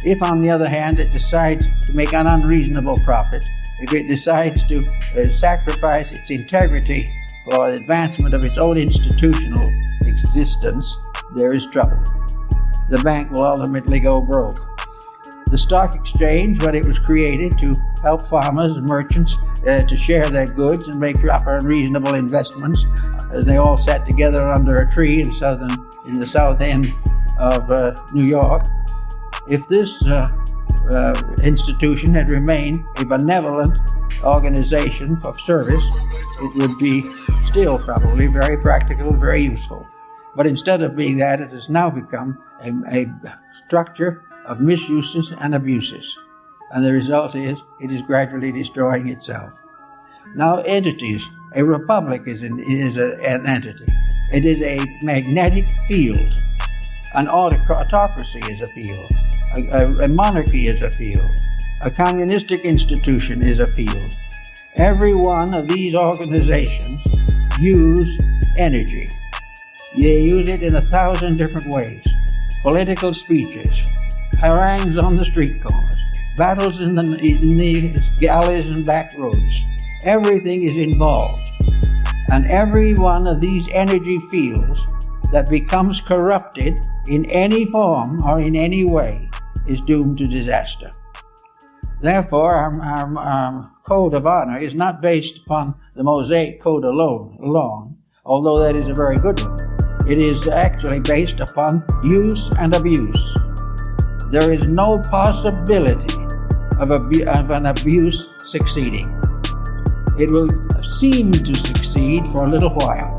If, on the other hand, it decides to make an unreasonable profit, if it decides to sacrifice its integrity for advancement of its own institutional existence, there is trouble. The bank will ultimately go broke. The stock exchange, when it was created to help farmers and merchants to share their goods and make proper and reasonable investments, as they all sat together under a tree in the south end of New York, if this institution had remained a benevolent organization for service, it would be still probably very practical, very useful. But instead of being that, it has now become a structure of misuses and abuses. And the result is it is gradually destroying itself. Now, entities. A republic is an entity. It is a magnetic field. An autocracy is a field. A monarchy is a field. A communistic institution is a field. Every one of these organizations use energy. They use it in 1,000 different ways. Political speeches, harangues on the street corners, battles in the galleys and back roads. Everything is involved. And every one of these energy fields that becomes corrupted in any form or in any way is doomed to disaster. Therefore, our code of honor is not based upon the Mosaic Code alone, although that is a very good one. It is actually based upon use and abuse. There is no possibility of an abuse succeeding. It will seem to succeed for a little while.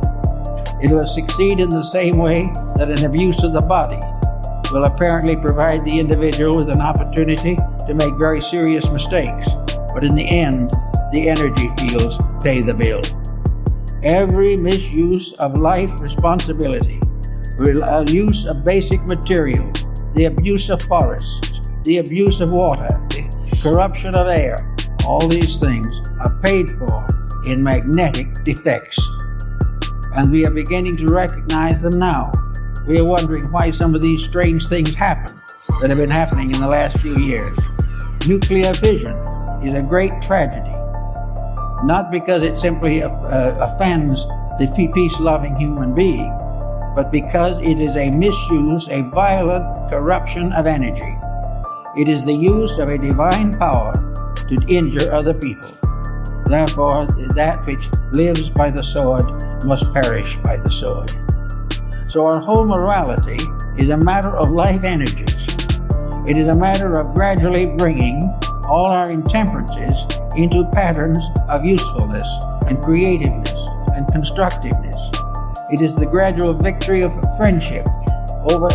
It will succeed in the same way that an abuse of the body will apparently provide the individual with an opportunity to make very serious mistakes. But in the end, the energy fields pay the bill. Every misuse of life responsibility, use of basic material, the abuse of forests, the abuse of water, the corruption of air, all these things are paid for in magnetic defects. And we are beginning to recognize them now. We are wondering why some of these strange things happen that have been happening in the last few years. Nuclear fission is a great tragedy, not because it simply offends the peace-loving human being, but because it is a misuse, a violent corruption of energy. It is the use of a divine power to injure other people. Therefore, that which lives by the sword must perish by the sword. So our whole morality is a matter of life energies. It is a matter of gradually bringing all our intemperances into patterns of usefulness and creativeness and constructiveness. It is the gradual victory of friendship over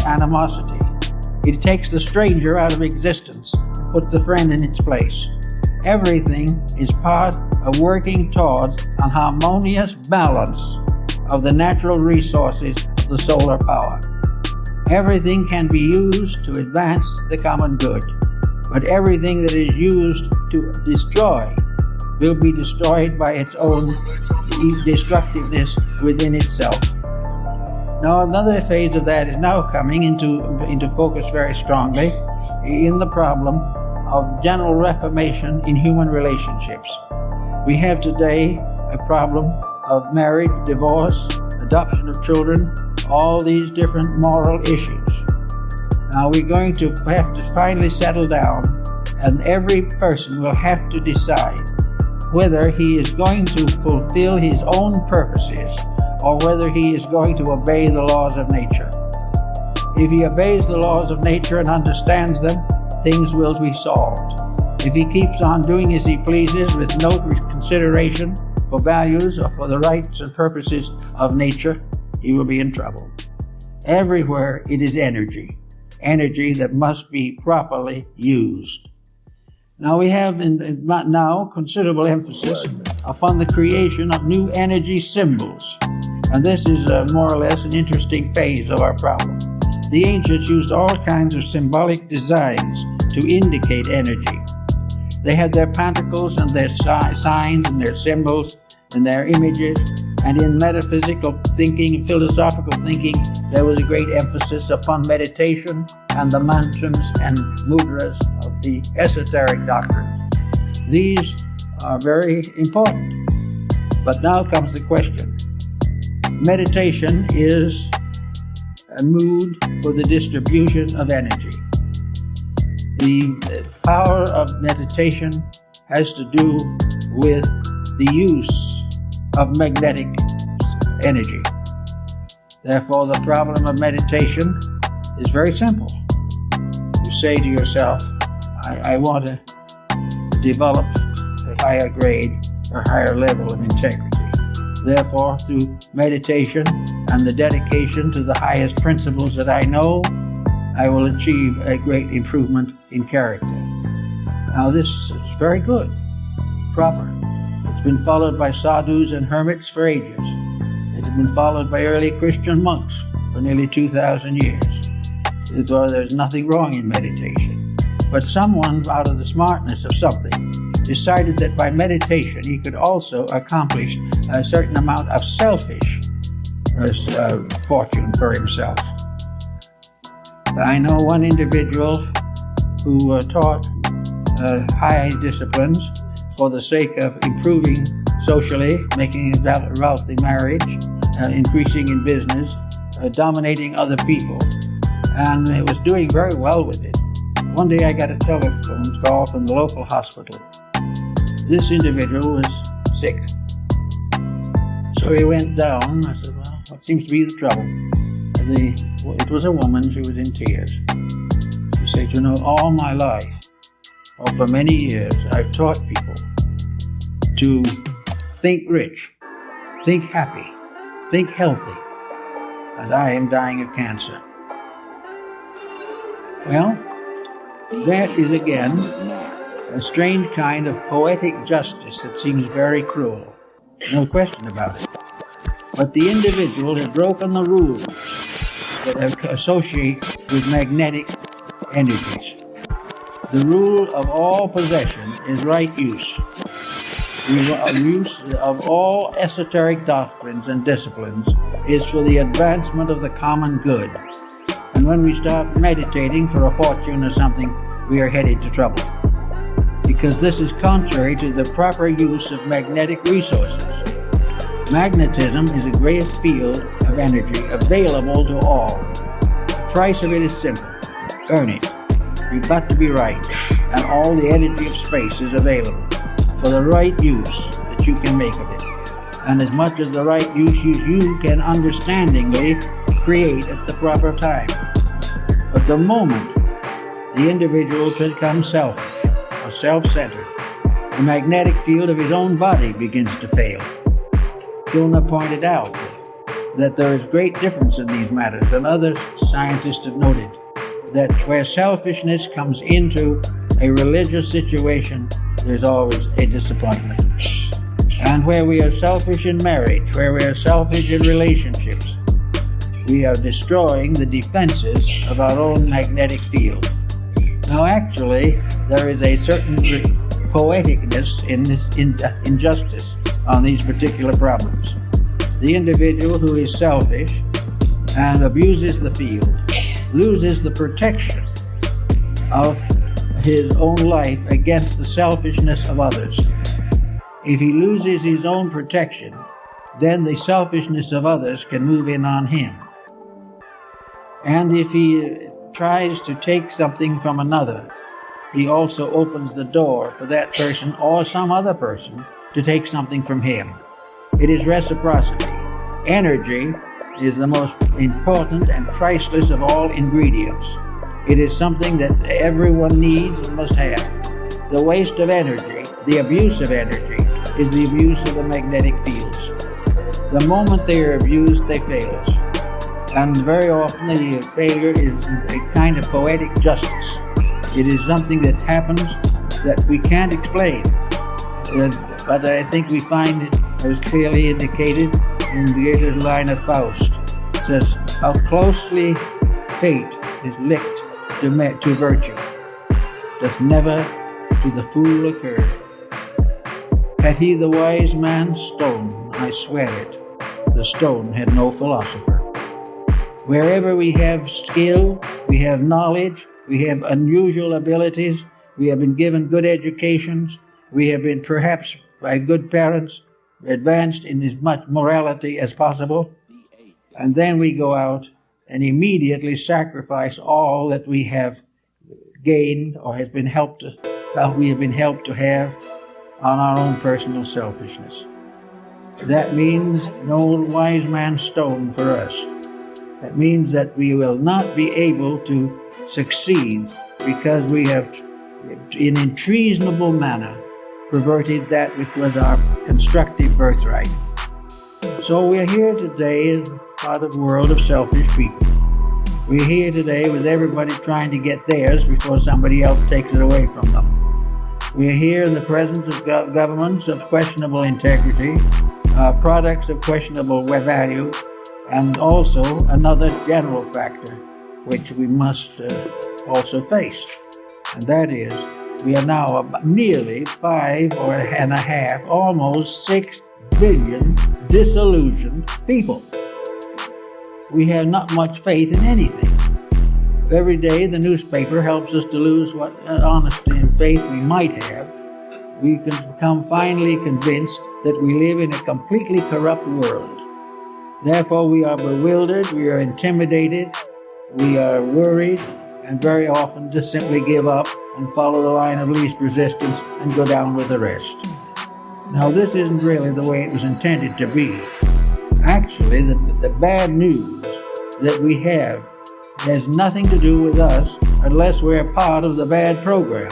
animosity. It takes the stranger out of existence and puts the friend in its place. Everything is part of working towards an harmonious balance of the natural resources of the solar power. Everything can be used to advance the common good, but everything that is used to destroy will be destroyed by its own destructiveness within itself. Now, another phase of that is now coming into focus very strongly in the problem of general reformation in human relationships. We have today a problem of marriage, divorce, adoption of children, all these different moral issues. Now we're going to have to finally settle down, and every person will have to decide whether he is going to fulfill his own purposes or whether he is going to obey the laws of nature. If he obeys the laws of nature and understands them, things will be solved. If he keeps on doing as he pleases with no consideration for values or for the rights and purposes of nature, he will be in trouble. Everywhere it is energy that must be properly used. Now we have now considerable emphasis upon the creation of new energy symbols, and this is more or less an interesting phase of our problem. The ancients used all kinds of symbolic designs to indicate energy. They had their pentacles and their signs and their symbols and their images, and in metaphysical thinking and philosophical thinking, there was a great emphasis upon meditation and the mantras and mudras of the esoteric doctrines. These are very important. But now comes the question. Meditation is a mood for the distribution of energy. The power of meditation has to do with the use of magnetic energy. Therefore, the problem of meditation is very simple. You say to yourself, I want to develop a higher grade or higher level of integrity. Therefore, through meditation and the dedication to the highest principles that I know, I will achieve a great improvement in character. Now, this is very good, proper. It's been followed by sadhus and hermits for ages. It has been followed by early Christian monks for nearly 2,000 years. So there's nothing wrong in meditation. But someone, out of the smartness of something, decided that by meditation he could also accomplish a certain amount of selfish fortune for himself. I know one individual who taught high disciplines for the sake of improving socially, making a wealthy marriage, increasing in business, dominating other people, and it was doing very well with it. One day I got a telephone call from the local hospital. This individual was sick. So he went down. I said, well, what seems to be the trouble? It was a woman. She was in tears. She said, you know, all my life, or for many years, I've taught people to think rich, think happy, think healthy, and I am dying of cancer. Well, that is again a strange kind of poetic justice that seems very cruel. No question about it. But the individual has broken the rules that associate with magnetic energies. The rule of all possession is right use. The use of all esoteric doctrines and disciplines is for the advancement of the common good. And when we start meditating for a fortune or something, we are headed to trouble. Because this is contrary to the proper use of magnetic resources. Magnetism is a great field of energy available to all. The price of it is simple. Earn it. You've got to be right. And all the energy of space is available for the right use that you can make of it. And as much as the right use you can understandingly create at the proper time. But the moment the individual becomes selfish or self-centered, the magnetic field of his own body begins to fail. Jonah pointed out that there is great difference in these matters, and other scientists have noted that where selfishness comes into a religious situation, there's always a disappointment. And where we are selfish in marriage, where we are selfish in relationships, we are destroying the defenses of our own magnetic field. Now actually, there is a certain poeticness in this injustice on these particular problems. The individual who is selfish and abuses the field loses the protection of his own life against the selfishness of others. If he loses his own protection, then the selfishness of others can move in on him. And if he tries to take something from another, he also opens the door for that person or some other person to take something from him. It is reciprocity. Energy is the most important and priceless of all ingredients. It is something that everyone needs and must have. The waste of energy, the abuse of energy, is the abuse of the magnetic fields. The moment they are abused, they fail us. And very often the failure is a kind of poetic justice. It is something that happens that we can't explain. But I think we find it as clearly indicated in Goethe's line of Faust. It says, how closely fate is linked to virtue, doth never to the fool occur. Had he the wise man's stone, I swear it, the stone had no philosopher. Wherever we have skill, we have knowledge, we have unusual abilities, we have been given good educations, we have been perhaps by good parents advanced in as much morality as possible, and then we go out and immediately sacrifice all that we have gained or we have been helped to have on our own personal selfishness. That means no wise man's stone for us. That means that we will not be able to succeed because we have, in a treasonable manner, perverted that which was our constructive birthright. So we're here today as part of the world of selfish people. We're here today with everybody trying to get theirs before somebody else takes it away from them. We're here in the presence of governments of questionable integrity, products of questionable value, and also another general factor which we must also face, and that is we are now nearly 5.5, almost 6 billion disillusioned people. We have not much faith in anything. Every day the newspaper helps us to lose what honesty and faith we might have. We can become finally convinced that we live in a completely corrupt world. Therefore we are bewildered, we are intimidated, we are worried, and very often just simply give up and follow the line of least resistance and go down with the rest. Now this isn't really the way it was intended to be. Actually, the bad news that we have has nothing to do with us unless we're part of the bad program.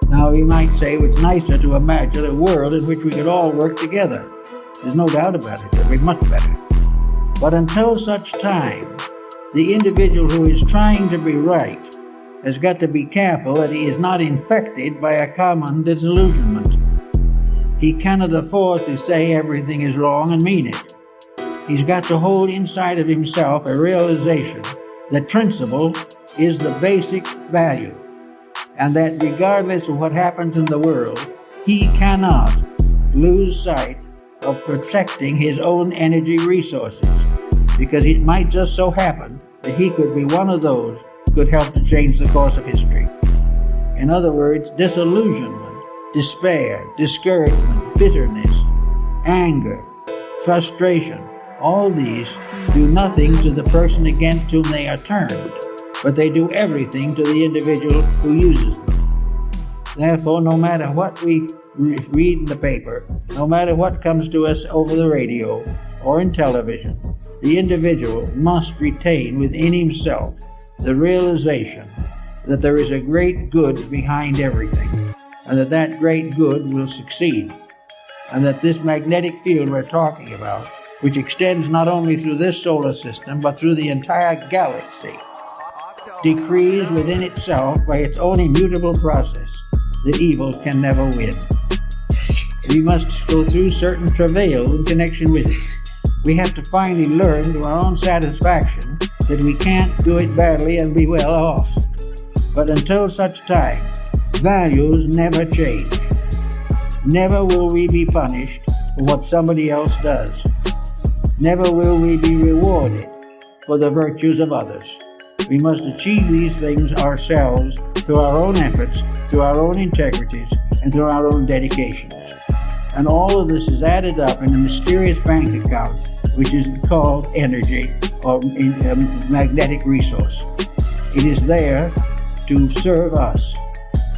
Now you might say it's nicer to imagine a world in which we could all work together. There's no doubt about it, it'll be much better. But until such time, the individual who is trying to be right has got to be careful that he is not infected by a common disillusionment. He cannot afford to say everything is wrong and mean it. He's got to hold inside of himself a realization that principle is the basic value, and that regardless of what happens in the world, he cannot lose sight of protecting his own energy resources, because it might just so happen that he could be one of those who could help to change the course of history. In other words, disillusionment, despair, discouragement, bitterness, anger, frustration, all these do nothing to the person against whom they are turned, but they do everything to the individual who uses them. Therefore, no matter what we read in the paper, no matter what comes to us over the radio or in television, the individual must retain within himself the realization that there is a great good behind everything, and that that great good will succeed, and that this magnetic field we're talking about, which extends not only through this solar system but through the entire galaxy, decrees within itself by its own immutable process that evil can never win. We must go through certain travail in connection with it. We have to finally learn to our own satisfaction that we can't do it badly and be well off. But until such time, values never change. Never will we be punished for what somebody else does. Never will we be rewarded for the virtues of others. We must achieve these things ourselves through our own efforts, through our own integrities, and through our own dedications. And all of this is added up in a mysterious bank account, which is called energy, or magnetic resource. It is there to serve us.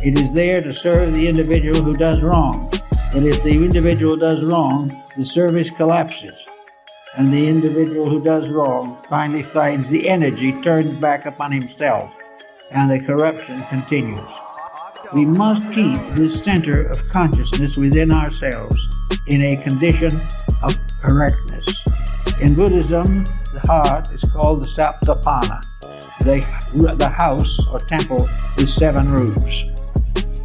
It is there to serve the individual who does wrong. And if the individual does wrong, the service collapses. and the individual who does wrong finally finds the energy turned back upon himself, and the corruption continues. We must keep this center of consciousness within ourselves in a condition of correctness. In Buddhism, the heart is called the Saptapana, the house or temple with 7 rooms.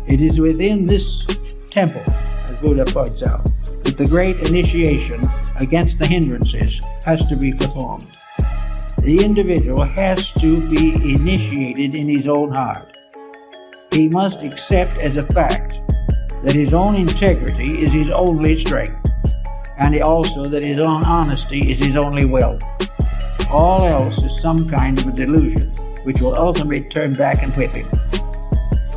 It is within this temple, as Buddha points out, that the great initiation against the hindrances has to be performed. The individual has to be initiated in his own heart. He must accept as a fact that his own integrity is his only strength, and also that his own honesty is his only wealth. All else is some kind of a delusion, which will ultimately turn back and whip him.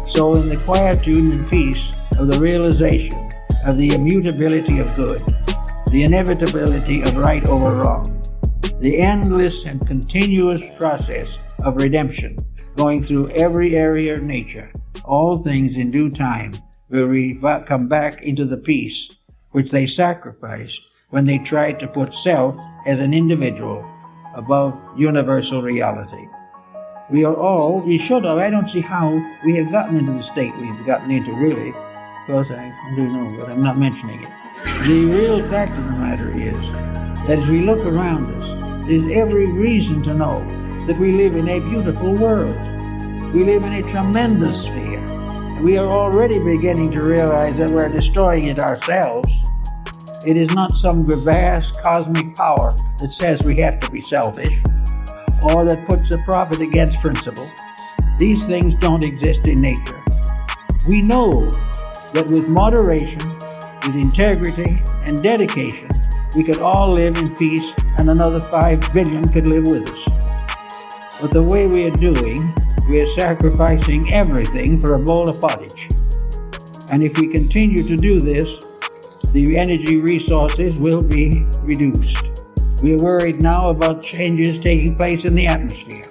So in the quietude and peace of the realization of the immutability of good, the inevitability of right over wrong, the endless and continuous process of redemption going through every area of nature, all things in due time will come back into the peace which they sacrificed when they tried to put self as an individual above universal reality. We should have, I don't see how we have gotten into the state we've gotten into really, because I do know, but I'm not mentioning it. The real fact of the matter is that as we look around us, there's every reason to know that we live in a beautiful world. We live in a tremendous sphere. We are already beginning to realize that we're destroying it ourselves. It is not some vast cosmic power that says we have to be selfish, or that puts the profit against principle. These things don't exist in nature. We know that with moderation, with integrity and dedication, we could all live in peace and another 5 billion could live with us. But the way we are doing, we are sacrificing everything for a bowl of pottage. And if we continue to do this, the energy resources will be reduced. We are worried now about changes taking place in the atmosphere,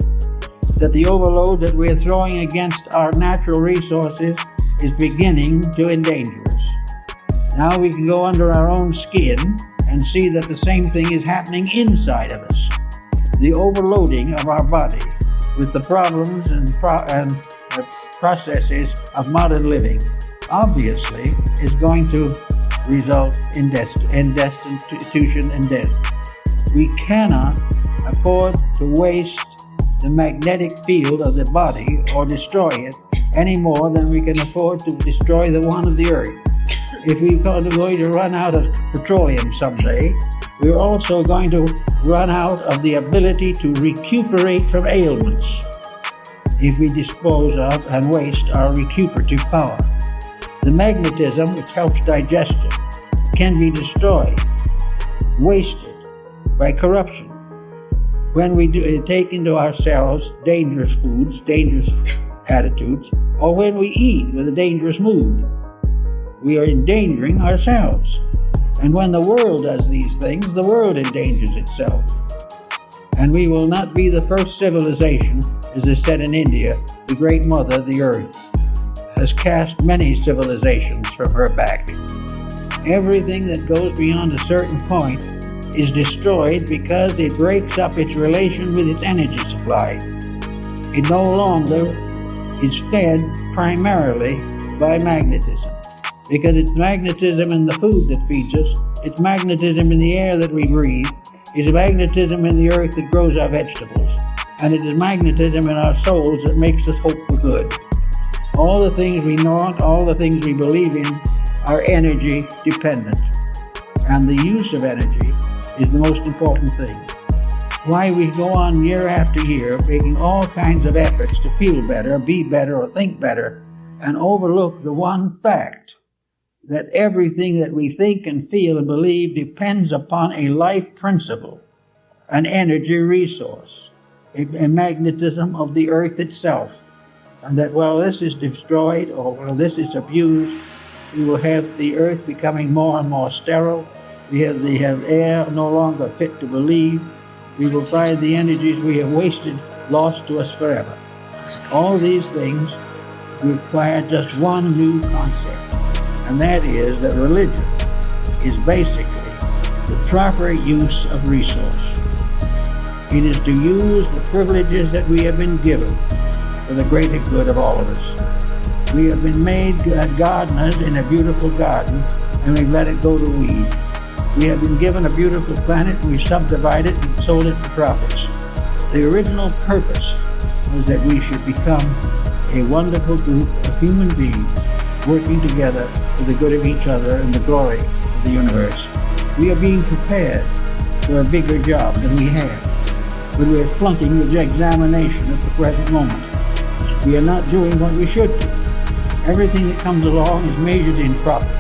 that the overload that we are throwing against our natural resources is beginning to endanger us. Now we can go under our own skin and see that the same thing is happening inside of us. The overloading of our body with the problems and processes of modern living obviously is going to result in destitution and death. We cannot afford to waste the magnetic field of the body or destroy it any more than we can afford to destroy the one of the earth. If we're going to run out of petroleum someday, we're also going to run out of the ability to recuperate from ailments if we dispose of and waste our recuperative power. The magnetism, which helps digestion, can be destroyed, wasted by corruption. When we take into ourselves dangerous foods, dangerous attitudes, or when we eat with a dangerous mood, we are endangering ourselves. And when the world does these things, the world endangers itself. And we will not be the first civilization, as is said in India, the great mother, the earth, has cast many civilizations from her back. Everything that goes beyond a certain point is destroyed because it breaks up its relation with its energy supply. It no longer is fed primarily by magnetism, because it's magnetism in the food that feeds us, it's magnetism in the air that we breathe, it's magnetism in the earth that grows our vegetables, and it is magnetism in our souls that makes us hope for good. All the things we know, all the things we believe in are energy dependent, and the use of energy is the most important thing. Why we go on year after year making all kinds of efforts to feel better, be better, or think better, and overlook the one fact that everything that we think and feel and believe depends upon a life principle, an energy resource, a magnetism of the earth itself. And that while this is destroyed or while this is abused, we will have the earth becoming more and more sterile. We have air no longer fit to believe. We will find the energies we have wasted lost to us forever. All these things require just one new concept, and that is that religion is basically the proper use of resource. It is to use the privileges that we have been given for the greater good of all of us. We have been made gardeners in a beautiful garden, and we've let it go to weed. We have been given a beautiful planet, and we subdivided it and sold it for profits. The original purpose was that we should become a wonderful group of human beings working together for the good of each other and the glory of the universe. We are being prepared for a bigger job than we have, but we are flunking the examination at the present moment. We are not doing what we should do. Everything that comes along is measured in profit.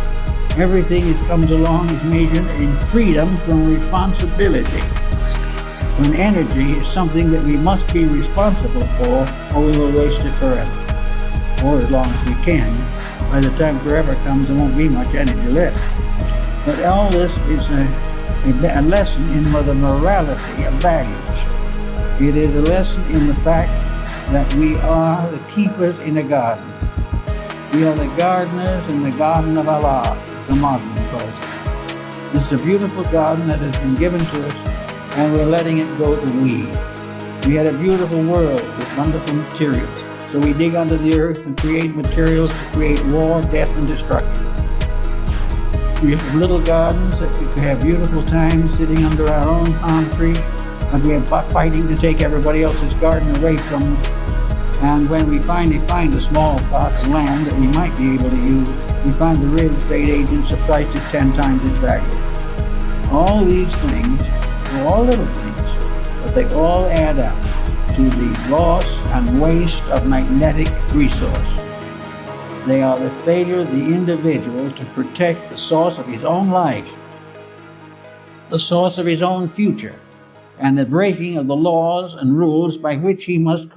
Everything that comes along is measured in freedom from responsibility. When energy is something that we must be responsible for, or we will waste it forever, or as long as we can. By the time forever comes, there won't be much energy left. But all this is a lesson in the morality of values. It is a lesson in the fact that we are the keepers in a garden. We are the gardeners in the garden of Allah, the Muslim calls it. This is a beautiful garden that has been given to us, and we're letting it go to weed. We had a beautiful world with wonderful materials, so we dig under the earth and create materials to create war, death, and destruction. We have little gardens that we could have beautiful times sitting under our own palm tree, but we are fighting to take everybody else's garden away from them. And when we finally find a small plot of land that we might be able to use, we find the real estate agents have priced it 10 times its value. All these things, they're all little things, but they all add up to the loss and waste of magnetic resource. They are the failure of the individual to protect the source of his own life, the source of his own future, and the breaking of the laws and rules by which he must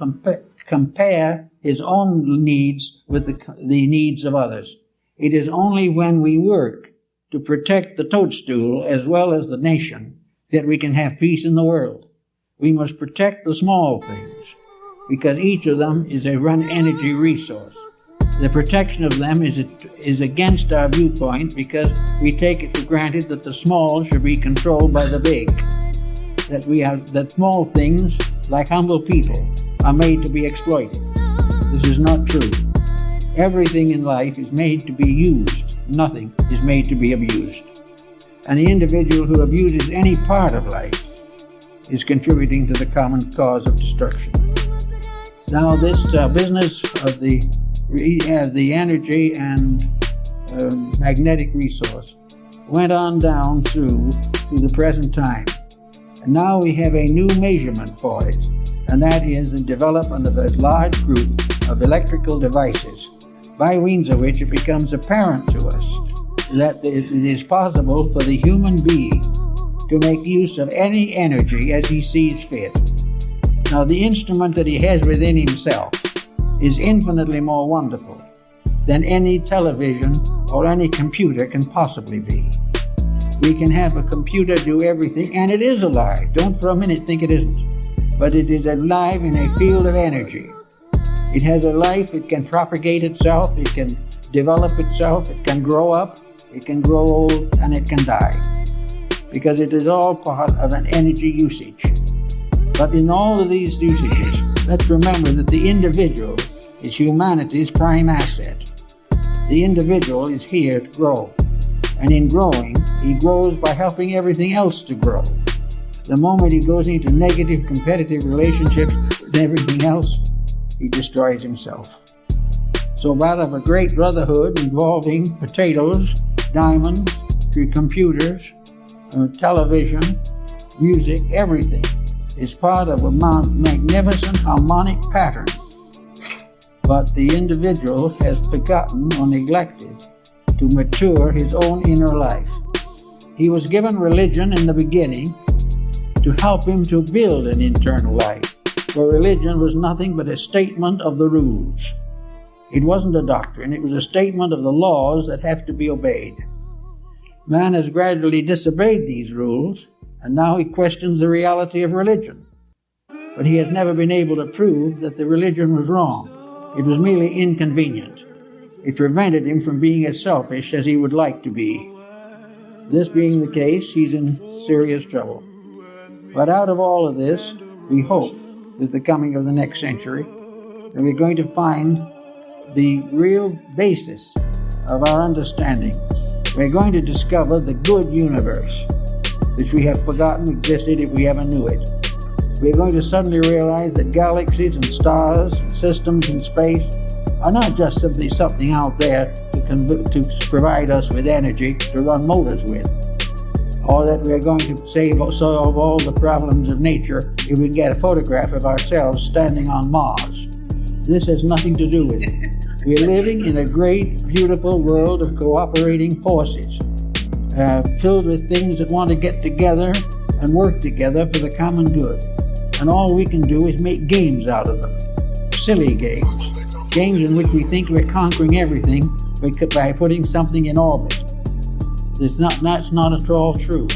compare his own needs with the needs of others. It is only when we work to protect the toadstool as well as the nation that we can have peace in the world. We must protect the small things because each of them is a energy resource. The protection of them is against our viewpoint because we take it for granted that the small should be controlled by the big. That small things, like humble people, are made to be exploited. This is not true. Everything in life is made to be used. Nothing is made to be abused. And the individual who abuses any part of life is contributing to the common cause of destruction. Now this business of the energy and magnetic resource went on down through to the present time. And now we have a new measurement for it, and that is the development of a large group of electrical devices, by means of which it becomes apparent to us that it is possible for the human being to make use of any energy as he sees fit. Now the instrument that he has within himself is infinitely more wonderful than any television or any computer can possibly be. We can have a computer do everything, and it is alive. Don't for a minute think it isn't. But it is alive in a field of energy. It has a life, it can propagate itself, it can develop itself, it can grow up, it can grow old, and it can die. Because it is all part of an energy usage. But in all of these usages, let's remember that the individual is humanity's prime asset. The individual is here to grow. And in growing, he grows by helping everything else to grow. The moment he goes into negative competitive relationships with everything else, he destroys himself. So out of a great brotherhood involving potatoes, diamonds, computers, television, music, everything is part of a magnificent harmonic pattern. But the individual has forgotten or neglected to mature his own inner life. He was given religion in the beginning to help him to build an internal life, for religion was nothing but a statement of the rules. It wasn't a doctrine, it was a statement of the laws that have to be obeyed. Man has gradually disobeyed these rules, and now he questions the reality of religion. But he has never been able to prove that the religion was wrong. It was merely inconvenient. It prevented him from being as selfish as he would like to be. This being the case, he's in serious trouble. But out of all of this, we hope, with the coming of the next century, that we're going to find the real basis of our understanding. We're going to discover the good universe, which we have forgotten existed if we ever knew it. We're going to suddenly realize that galaxies and stars and systems in space are not just simply something out there to provide us with energy to run motors with, or that we're going to solve all the problems of nature if we get a photograph of ourselves standing on Mars. This has nothing to do with it. We're living in a great, beautiful world of cooperating forces, filled with things that want to get together and work together for the common good. And all we can do is make games out of them. Silly games. Games in which we think we're conquering everything by putting something in orbit. That's not at all true.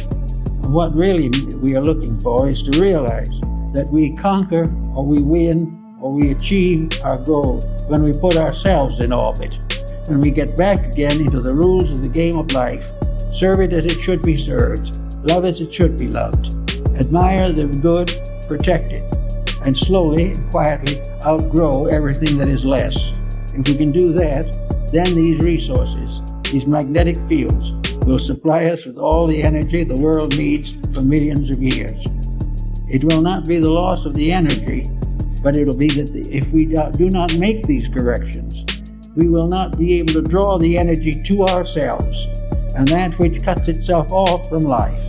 What really we are looking for is to realize that we conquer or we win or we achieve our goal when we put ourselves in orbit, when we get back again into the rules of the game of life, serve it as it should be served, love as it should be loved, admire the good, protect it, and slowly and quietly outgrow everything that is less. If we can do that, then these resources, these magnetic fields, will supply us with all the energy the world needs for millions of years. It will not be the loss of the energy, but it will be that if we do not make these corrections, we will not be able to draw the energy to ourselves, and that which cuts itself off from life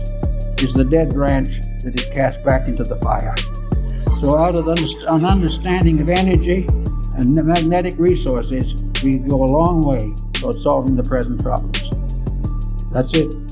is the dead branch that is cast back into the fire. So out of an understanding of energy and magnetic resources, we go a long way toward solving the present problems. That's it.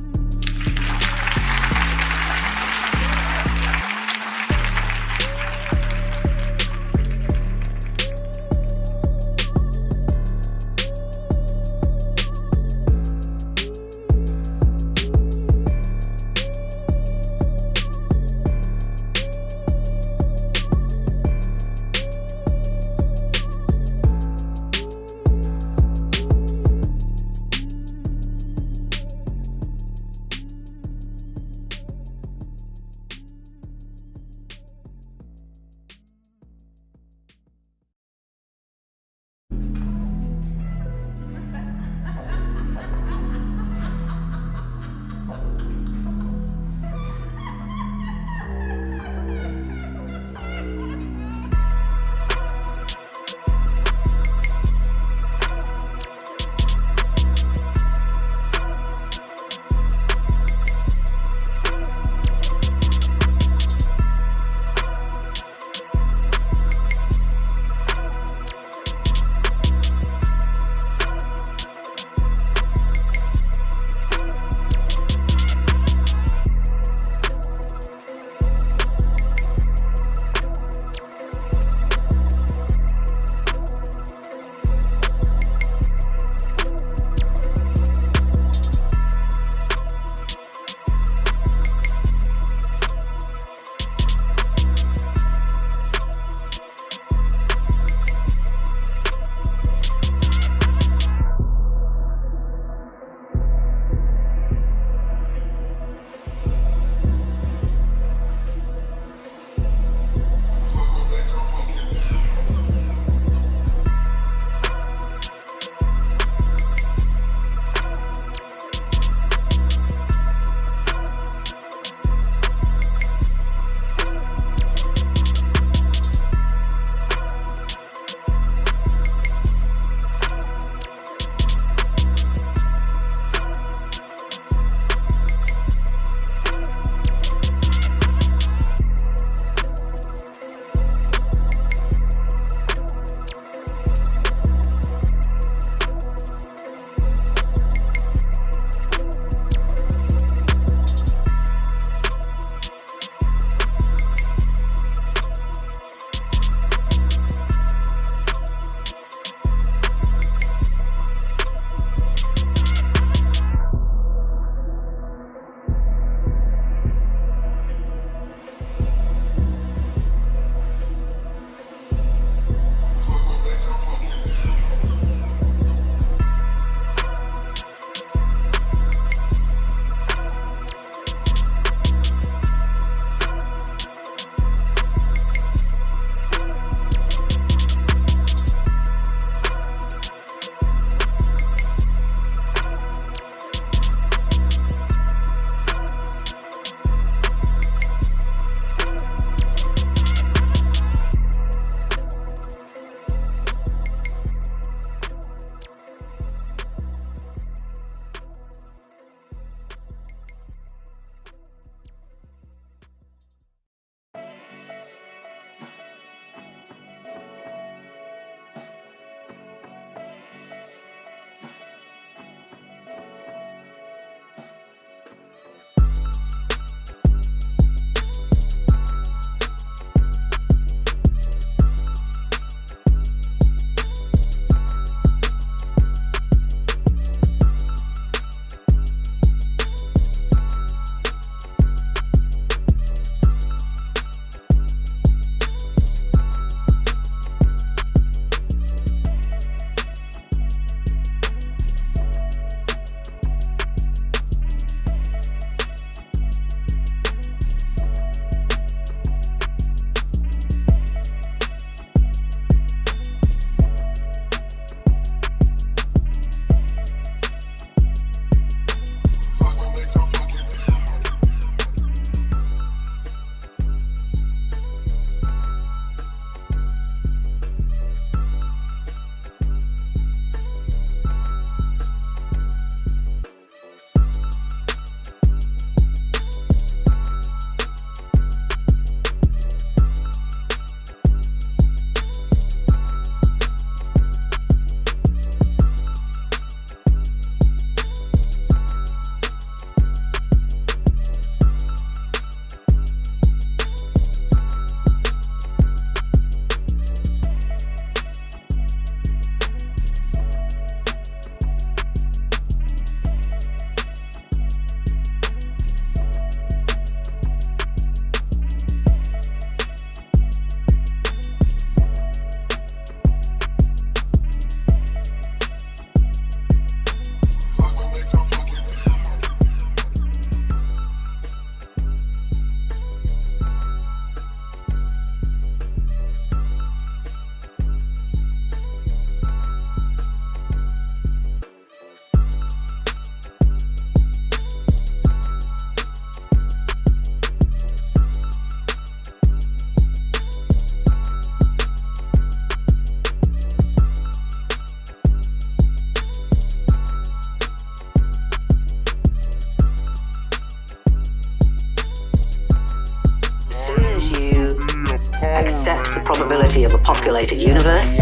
accept the probability of a populated universe,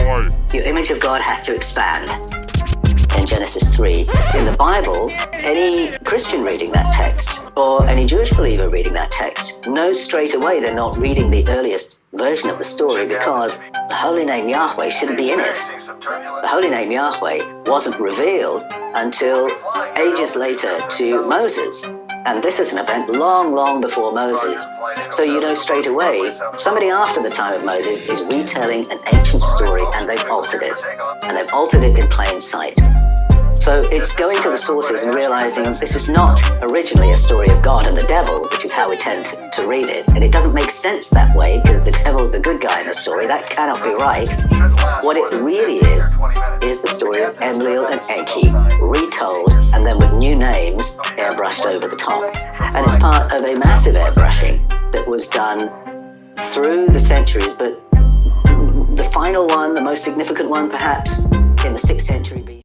your image of God has to expand. In Genesis 3, in the Bible, any Christian reading that text, or any Jewish believer reading that text, knows straight away they're not reading the earliest version of the story, because the holy name Yahweh shouldn't be in it. The holy name Yahweh wasn't revealed until ages later to Moses. And this is an event long, long before Moses. So you know straight away, somebody after the time of Moses is retelling an ancient story, and they've altered it. And they've altered it in plain sight. So it's going to the sources and realizing this is not originally a story of God and the devil, which is how we tend to read it. And it doesn't make sense that way, because the devil's the good guy in the story. That cannot be right. What it really is the story of Enlil and Enki, retold, and then with new names airbrushed over the top. And it's part of a massive airbrushing that was done through the centuries, but the final one, the most significant one perhaps, in the 6th century BC.